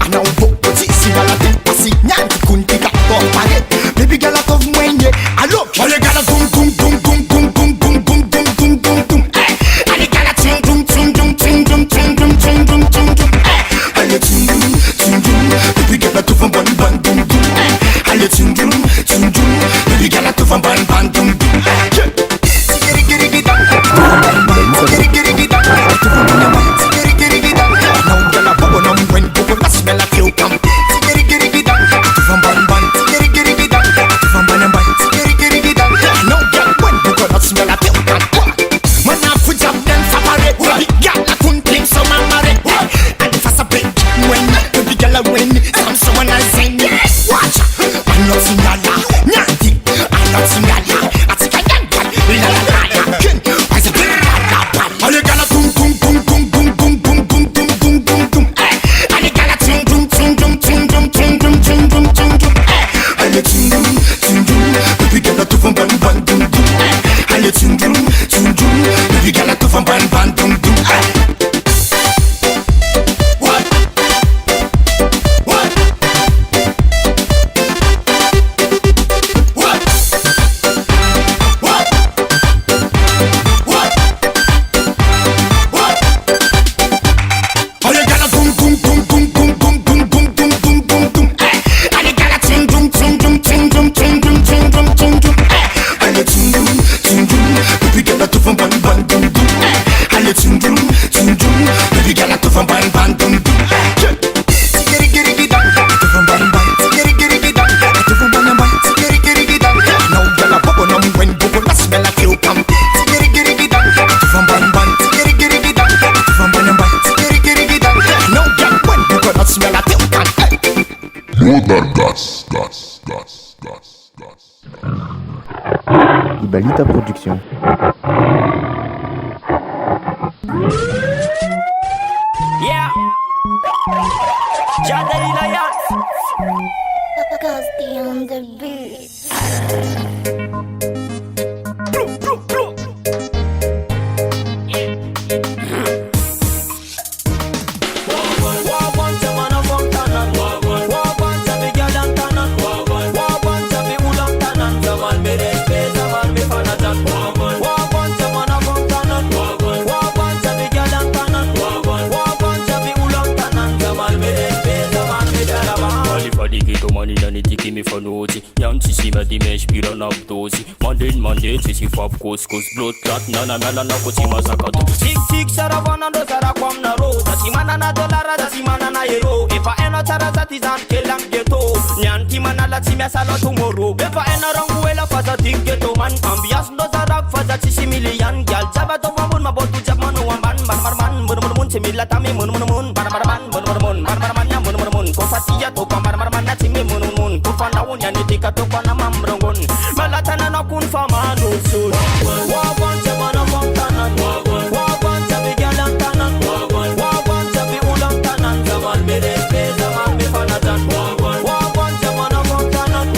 Ana un po' petit, si va la tête, passi, nyanke, kunti, kapo, paret. Baby girl, la conf moyenye. Allo, allez, gala, tum, tum, tum, tum, tum, tum, tum, tum, tum, tum, tum, tum. Allez, gala, tum, tum, tum, tum, tum, tum, tum, tum, tum, tum, tum, tum. Allez, tum, tum, tum. Baby girl, la conf ban, ban, tum, tum. Allez, tum, tum, tum, tum. Baby girl, la conf ban, ban, tum, tum. Ibalita Production. Yeah. Jadali Lions. Goes beyond the beats. Me for naughty, Yanti see me the mesh be run up dozy. Monday, chisi fab couscous, blood clot, nana mela na kuti masakatu. Tik saravana do sarakwam na ro. Tasimana na dolara, tasimana na euro. Epa ena tarazatizan kelam geto. Nyanti mana la timia salo tomorrow. Epa ena ranguela faza tik geto man. Ambias do sarak faza chisi milian. Gyal jaba to mamun mabotu jab manu amban. Marman, mun chimila tami mun. Marman, marman ya mun. Kofatiya to marman na chimi mun. Kufanda unya nitika to pana mamrongon. Malatana na kun fama no so. Wabanja mana fontanan. Wabanja bigalan tanan. Wabanja bi ulan tanan. Zaman mere pe zaman me fanatan. Wabanja mana fontanan.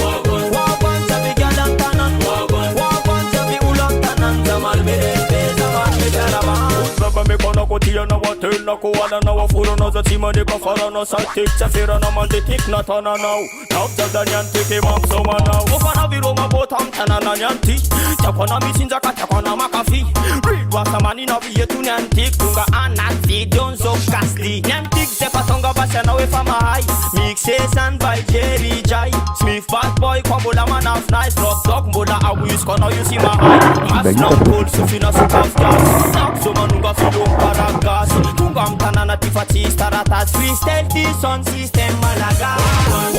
Wabanja bigalan tanan. Wabanja bi ulan tanan. Zaman mere pe zaman me jaraban. Usaba me kono kotiya na watel na ko wala na wafuro na zatima de ka fara na satik chafira na mande tik na tana now. After nyanti came up so now. Ofana viroma botam tanana nyanti. Chakona misinja katakona makafi. Read was a man in a yetu nyanti. Tunga ananti donzo castly. Nyanti sepatonga basha we from high. Mixation by Jerry Jai. Smith bad boy kombola man of nice. Rock dog mola awis kono you see my eye. Mas no pull sufina sukaf gas. Nak so manunga filo paragas. Tunga mtanana tifati staratas. Freestyle this on system malaga.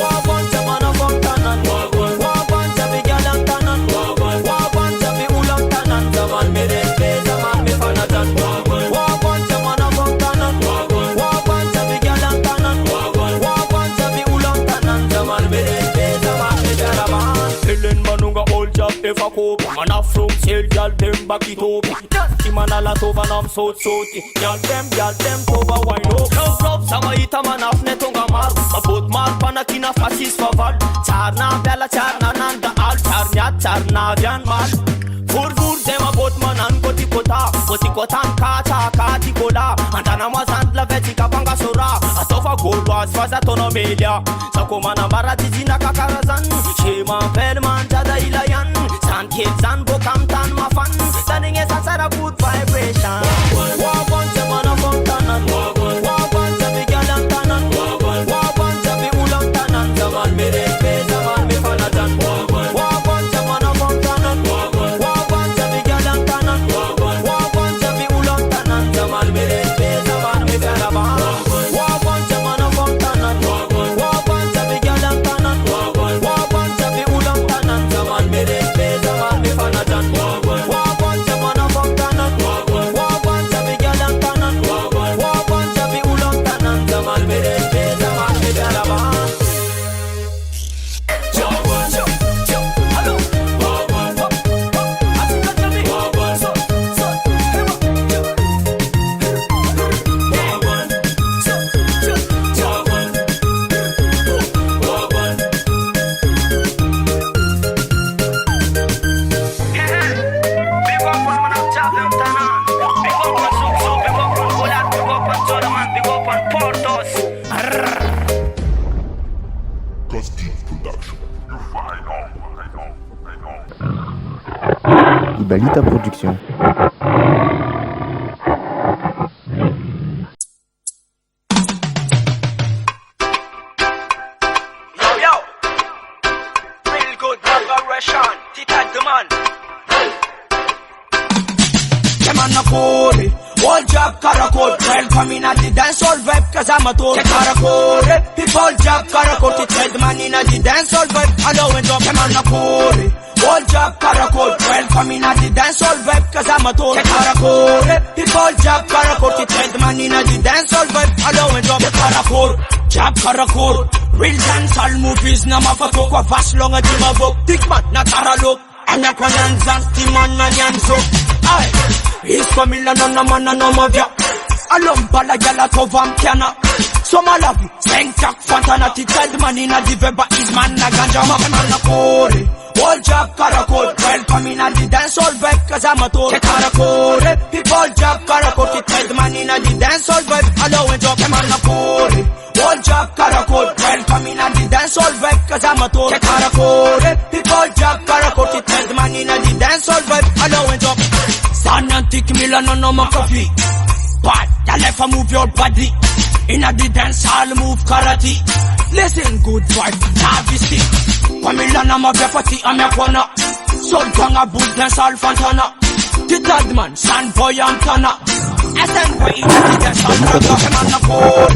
Wabanja mana fontanan. Wabanja bigalan tanan. Wabanja bi ulan tanan. Zaman mere pe zaman me fanatan. Wabanja mana fontanan. the fuck up. Man a from sale, girl them back it up. Dirty man a lot over nam so. Girl them over wine up. Love, sama ita man af ne tonga mar. Ma bot mar pana kina fasis faval. Charna bella charna nanda al charna jan mal. Fur dema bot manan koti kotan kati kola. Antana mazant la veti kapanga sora. Atofa gold was faza tono melia. Sako mana barati zina kakarazan. Shema pel man jada ilayan. San kids and bokam tan mafan. Standing as a sara good vibration. Wawan semana fontanan. Wawan sebi galang tanan. Wawan sebi ulang tanan. Zaman mere pe zaman me fanajan. Wawan semana fontanan. Wawan sebi galang tanan. Wawan sebi ulang tanan. Zaman mere pe zaman me fanajan. Wawan semana fontanan. Wawan sebi galang tanan. Wawan sebi ulang tanan. Zaman mere pe zaman me fanajan. Wawan semana fontanan. Wawan sebi galang tanan. Wawan sebi ulang tanan. Zaman mere pe zaman me fanajan. Ibalita Production. Yo, real good vibration. Tita the man. Them on the pole. All job caracol. Welcome in at the dance all vibe. Cause I'm a total caracol. People job caracol. To trade man in at the dance all vibe. Hello and drop them on the pole. All job caracol. Welcome in at the dance all vibe. Cause I'm a total caracol. People job caracol. To trade man in at the dance all vibe. Hello and drop the caracol. Job caracol. Real dance all movies. Namafato kwa vash longa jimabok. Thick man na taralok. Anya kwa nyanzan. Timan na nyanzo. Aye. Is familia na mana no mavya. Alom bala gala tovam kiana. So malavi. Sentak fantana. Tited man in a diveba. Is man na ganja. Man na kore. All job caracol. Welcome in at the dance all vibe. Cause I'm a total caracol. People job caracol. Tited man in at the dance all vibe. Hello and drop them on the kore. All job caracol. Welcome in at the dance all vibe. Cause I'm a total caracol. People job caracol. Tited man in at the dance all vibe. Hello and drop. Stand and take Milan on my coffee. But you left a move your body. In a the dance hall move karate. Listen good vibe, Navi Pamela na mavefati amekwana. Soul kanga boot dance all fantana. The third man, San Boy Antana. SN boy in the dance all caracol.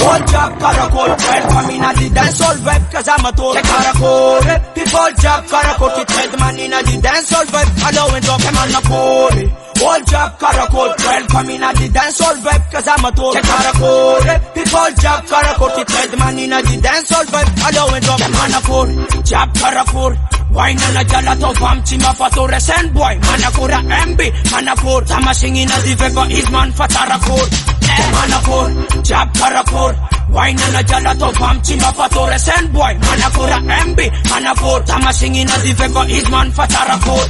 All job caracol. Welcome in the dance all vibe. Cause I'm a total caracol. People job caracol. To trade man in the dance all vibe. Hello and drop them on the pole. All job caracol. Welcome in the dance all vibe. Cause I'm a total caracol. People job caracol. To trade man in the dance all vibe. Hello and drop them on the pole. Job caracol. Wine na jala to vam chima pato resen boy. Manakura MB. Manakor. Tama singing as if ever is man fatarakor. Manakor. Job caracol. Wine na jala to vam chima pato resen boy. Manakura MB. Manakor. Tama singing as if ever is man fatarakor.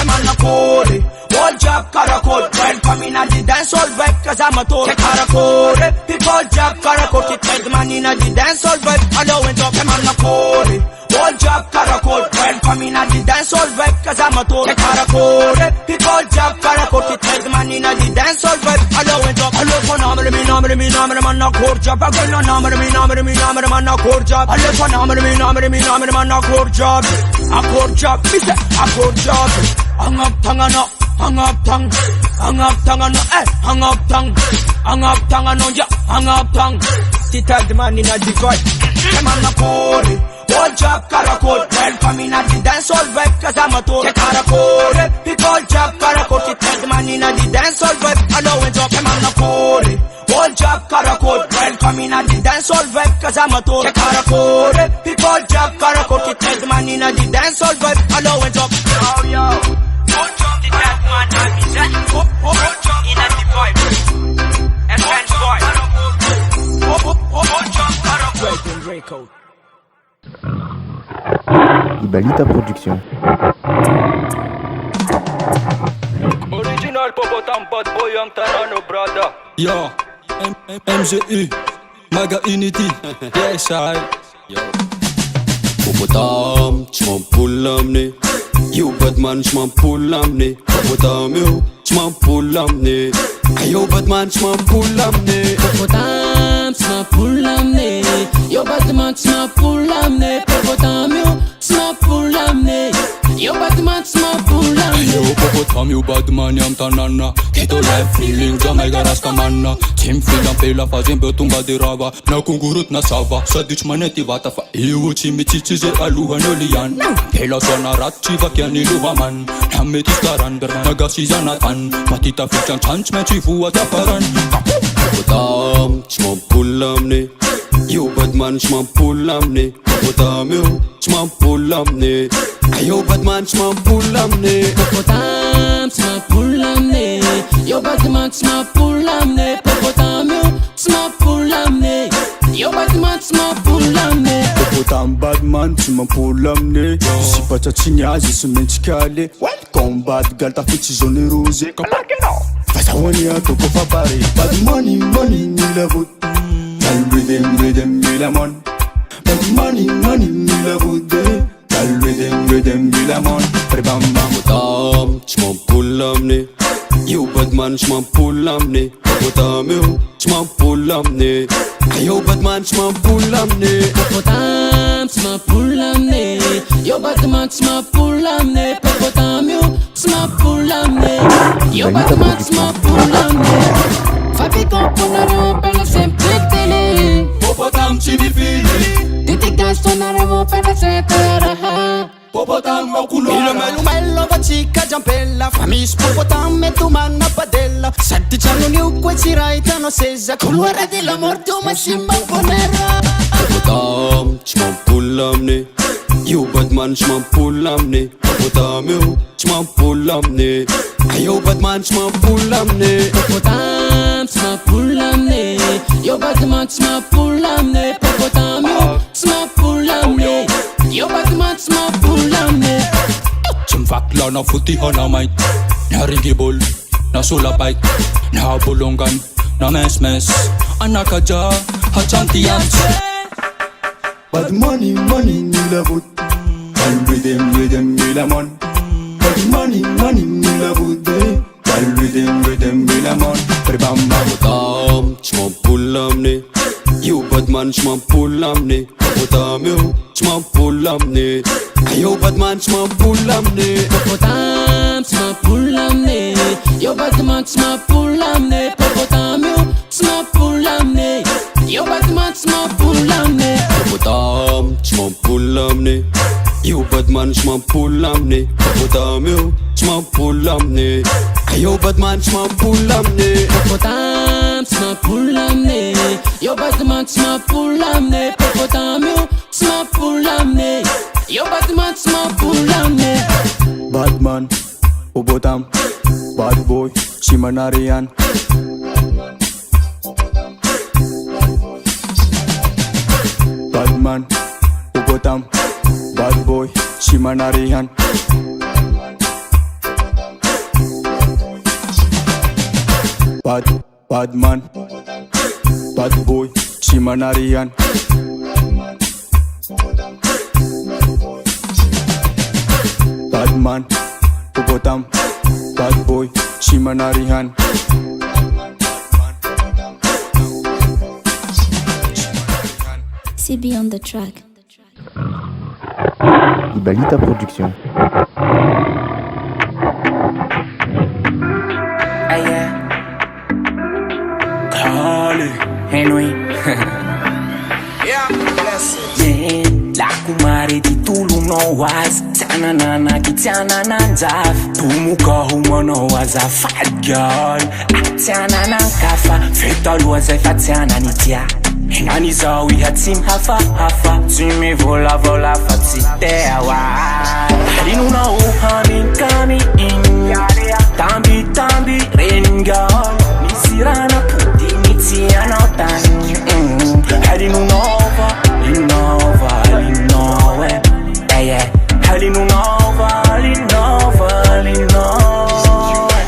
Manakor. All job caracol. Welcome in at the dance all vibe. Cause I'm a total caracol. People job caracol. To trade man in at the dance all vibe. Hello and drop them on the pole. All job caracol. Welcome in at the dance all vibe. Cause I'm a total caracol. People job caracol. To trade man in at the dance all vibe. Hello and drop. Hello for namre man na core job. Agol no namre man na core job. Hello for namre man na core job. A core job. Mister a core job. Hang up tangano. Hang up tongue, hang up tongue, yeah, hang up tongue. Tita the man in a decoy. Come on, Napoli. All job caracol. Welcome in at the dance all vibe. Cause I'm a total caracol. People job caracol. Tita the man in a the dance all vibe. Hello and drop. Come on, Napoli. Hold job Karakot. Welcome in at the dancehall vibe, cause I'm a tour Karakot. People job Karakot, it tells man in at the dancehall vibe. Hello, what's up? Yo, hold job the dead man, and me say, hold job in at the vibe. And French boy. Hold job Karakot. Ibalita Production. Original Popotam bad boy ang Tarano brother. Yo, MGU, Maga Unity. Yes, I. Yo. Popotam, j'm'en poule l'amener. Yo, Batman, j'm'en poule l'amener. Popotam, yo, j'm'en poule l'amener. Yo, Batman, j'm'en poule l'amener. Popotam, j'm'en poule l'amener. Yo, Batman, j'm'en poule l'amener. Popotam, yo, j'm'en poule l'amener. Yo, Batman, j'm'en poule l'amener. Yo, Popotam, yo, Batman, yam tanana. Kito life feeling, jamai garas kamana. Team filang pela fazem betumba de rava. Na kungurut na sava. Sadich maneti vata fa. Iwo chimi chichize aluhan olian. Pela sona rat chiva kiani luvaman. Hametis karan bernagasi zanatan. Matita fichan chanch mechi fuwa taparan. Popotam, j'm'en poule l'amener. Yo, Batman, j'm'en poule l'amener. Popotam, yo, j'm'en poule l'amener. Yo, Batman, j'm'en poule l'amener. Popotam, j'm'en poule l'amener. Yo, Batman, j'm'en poule l'amener. Popotam, yo, j'm'en poule l'amener. Yo, Batman, j'm'en poule l'amener. Popotam, Batman, j'm'en poule l'amener. Si pas tchatchinia, je suis menticalé. Combat, galta fichi zone rosé. Fasa wania, toko fa pare. Bad money, ni la voûte. Tal rhythm, ni la mon. Bad money, ni la voûte. Tal rhythm, ni la mon. Prebamba. Popotam, j'm'en poule l'amener. Yo, Batman, j'm'en poule l'amener. Popotam, yo, j'm'en poule l'amener. Yo, Batman, j'm'en poule l'amener. Popotam, j'm'en poule l'amener. Yo, Batman, j'm'en poule l'amener. Popotam, yo, j'm'en poule l'amener. Yo, Batman, j'm'en poule l'amener. Fabricant pour la belle simple télé. Popotam, chimifili. Titigas ton arrivo per la setera. Popotam, makulo. Mello fatica giampella. Famis Popotam e tu manna padella. Senti c'hanno new questi raitano sesa. Colore della morte o masimba bonera. Popotam, j'm'en poule l'amener. Yo, Batman, j'm'en poule l'amener. Popotam, yo, j'm'en poule l'amener. Yo, Batman, j'm'en poule l'amener. Popotam, j'm'en poule l'amener. Yo, Batman, j'm'en poule l'amener. Popotam, yo, j'm'en poule l'amener. Yo, Batman, j'm'en poule l'amener. Chimfakla na futihan na might. Na rigibol, na sulapait. Na bulungan, na mes. Anakaja, hachantians. Bad money, ni la voûte. Tal rhythm, ni la mon. Bad money, ni la voûte. Tal rhythm, ni la mon. Prebamba. Popotam, j'm'en poule l'amener. Yo, Batman, j'm'en poule l'amener. Popotam, yo, j'm'en poule l'amener. Yo, Batman, j'm'en poule l'amener. Popotam, j'm'en poule l'amener. Yo, Batman, j'm'en poule l'amener. Popotam, yo, j'm'en poule l'amener. Yo, Batman, j'm'en poule l'amener. Popotam, j'm'en poule l'amener. Yo, Batman, j'm'en poule l'amener. Popotam, yo, j'm'en poule l'amener. Yo, Batman, j'm'en poule l'amener. Popotam, j'm'en poule l'amener. Yo, Batman, j'm'en poule l'amener. Popotam, yo, j'm'en poule l'amener. Yo, Batman, j'm'en poule l'amener. Batman, Popotam, bad boy, Chimanarian. Batman, Popotam, bad boy, Chimanarian. Badman, bad boy, Chimanarian. Badman, Popotam, bad boy, Chimanarian. CB on the track. Ibalita Production. Kali Henry. Yeah, la kumare di Tulu no no wise Tianana ki tianana njaf Tumuka humano was a fat girl Tianana kafa Feta luaze fa tianani tia Inani zawi hatim hafa hafa Timi vola vola fatitewa Halinuna uhamin kami in Tambi tambi rain girl Nisirana puti nitianotan Halinunova Linova Linowe yeah Halinunova Linova Linowe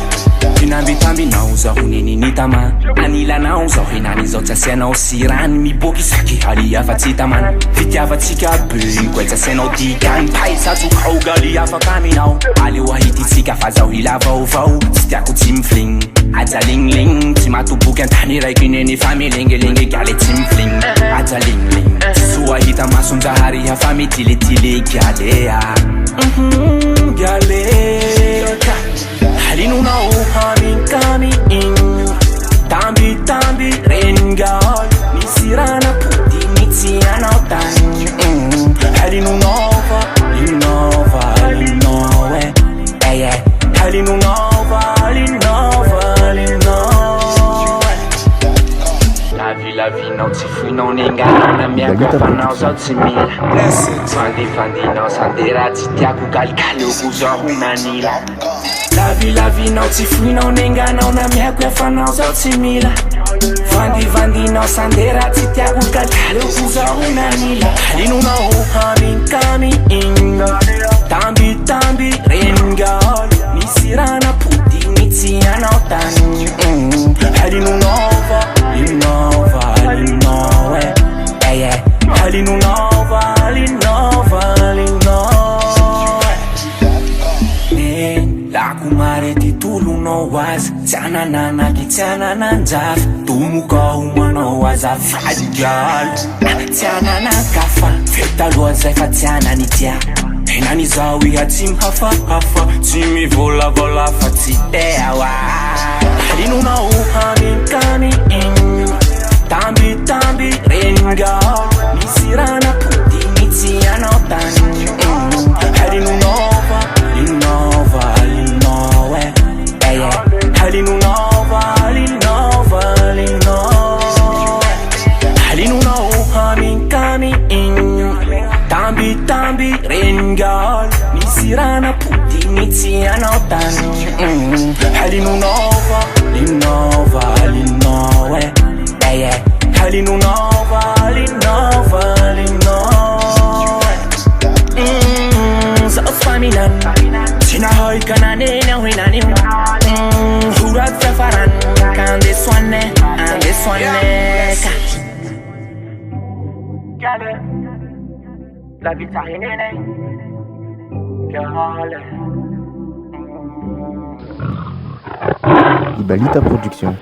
Inambi tambi nauza hunini nitaman Anila nauza hinani zota sena osiran Miboki saki hali afa titaman Fiti afa tika bui kweta sena odikan Paisa tu kaugali afa kaminau Ali wahiti tika fazau hila vau vau Sitiaku tim fling Aja ling ling Tima tu bukan tani raikineni fami linge linge gale tim fling Aja ling ling Suwa hita masunza hari ya fami tile tile galea Galea Halinuna uhamin kami in Tambi tambi rain girl Nisirana puti nitianotan Halinunova Linova Linowe yeah Halinunova Linova Linowe La vie non ti fui non ingana Na mia kafa na uzo timila Fandi na sandera Titiaku kalikali ukuzo hunanila La vie non ti fui non ingana Na mia kafa na uzo timila Fandi na sandera Titiaku kalikali ukuzo hunanila Halinuna uhamin kami inga Tambi rain girl Nisirana puti nitianotan Halinunova Linova Linowe yeah Halinunova Linova Linowe La kumare titulu no was Tianana ki tianana njaf Tumuka humano was a fat girl Tianana kafa Feta luaze fa tianani tia Inani zawi hatim hafa hafa Timi vola vola fatitewa Halinuna uhamin kami in Tambi rain girl Nisirana puti nitianotan Halinunova Linova Linowe yeah Halinunova Linova Linowe Halinuna uhamin kami in Tambi rain girl Nisirana puti nitianotan Halinunova Linova Linowe yeah Halinunova Linova Linowe So faminan Tina hoy kanane na winani Hurat prefaran Kande swane Ande swane Gale La vita hinene Gale Ibalita Production.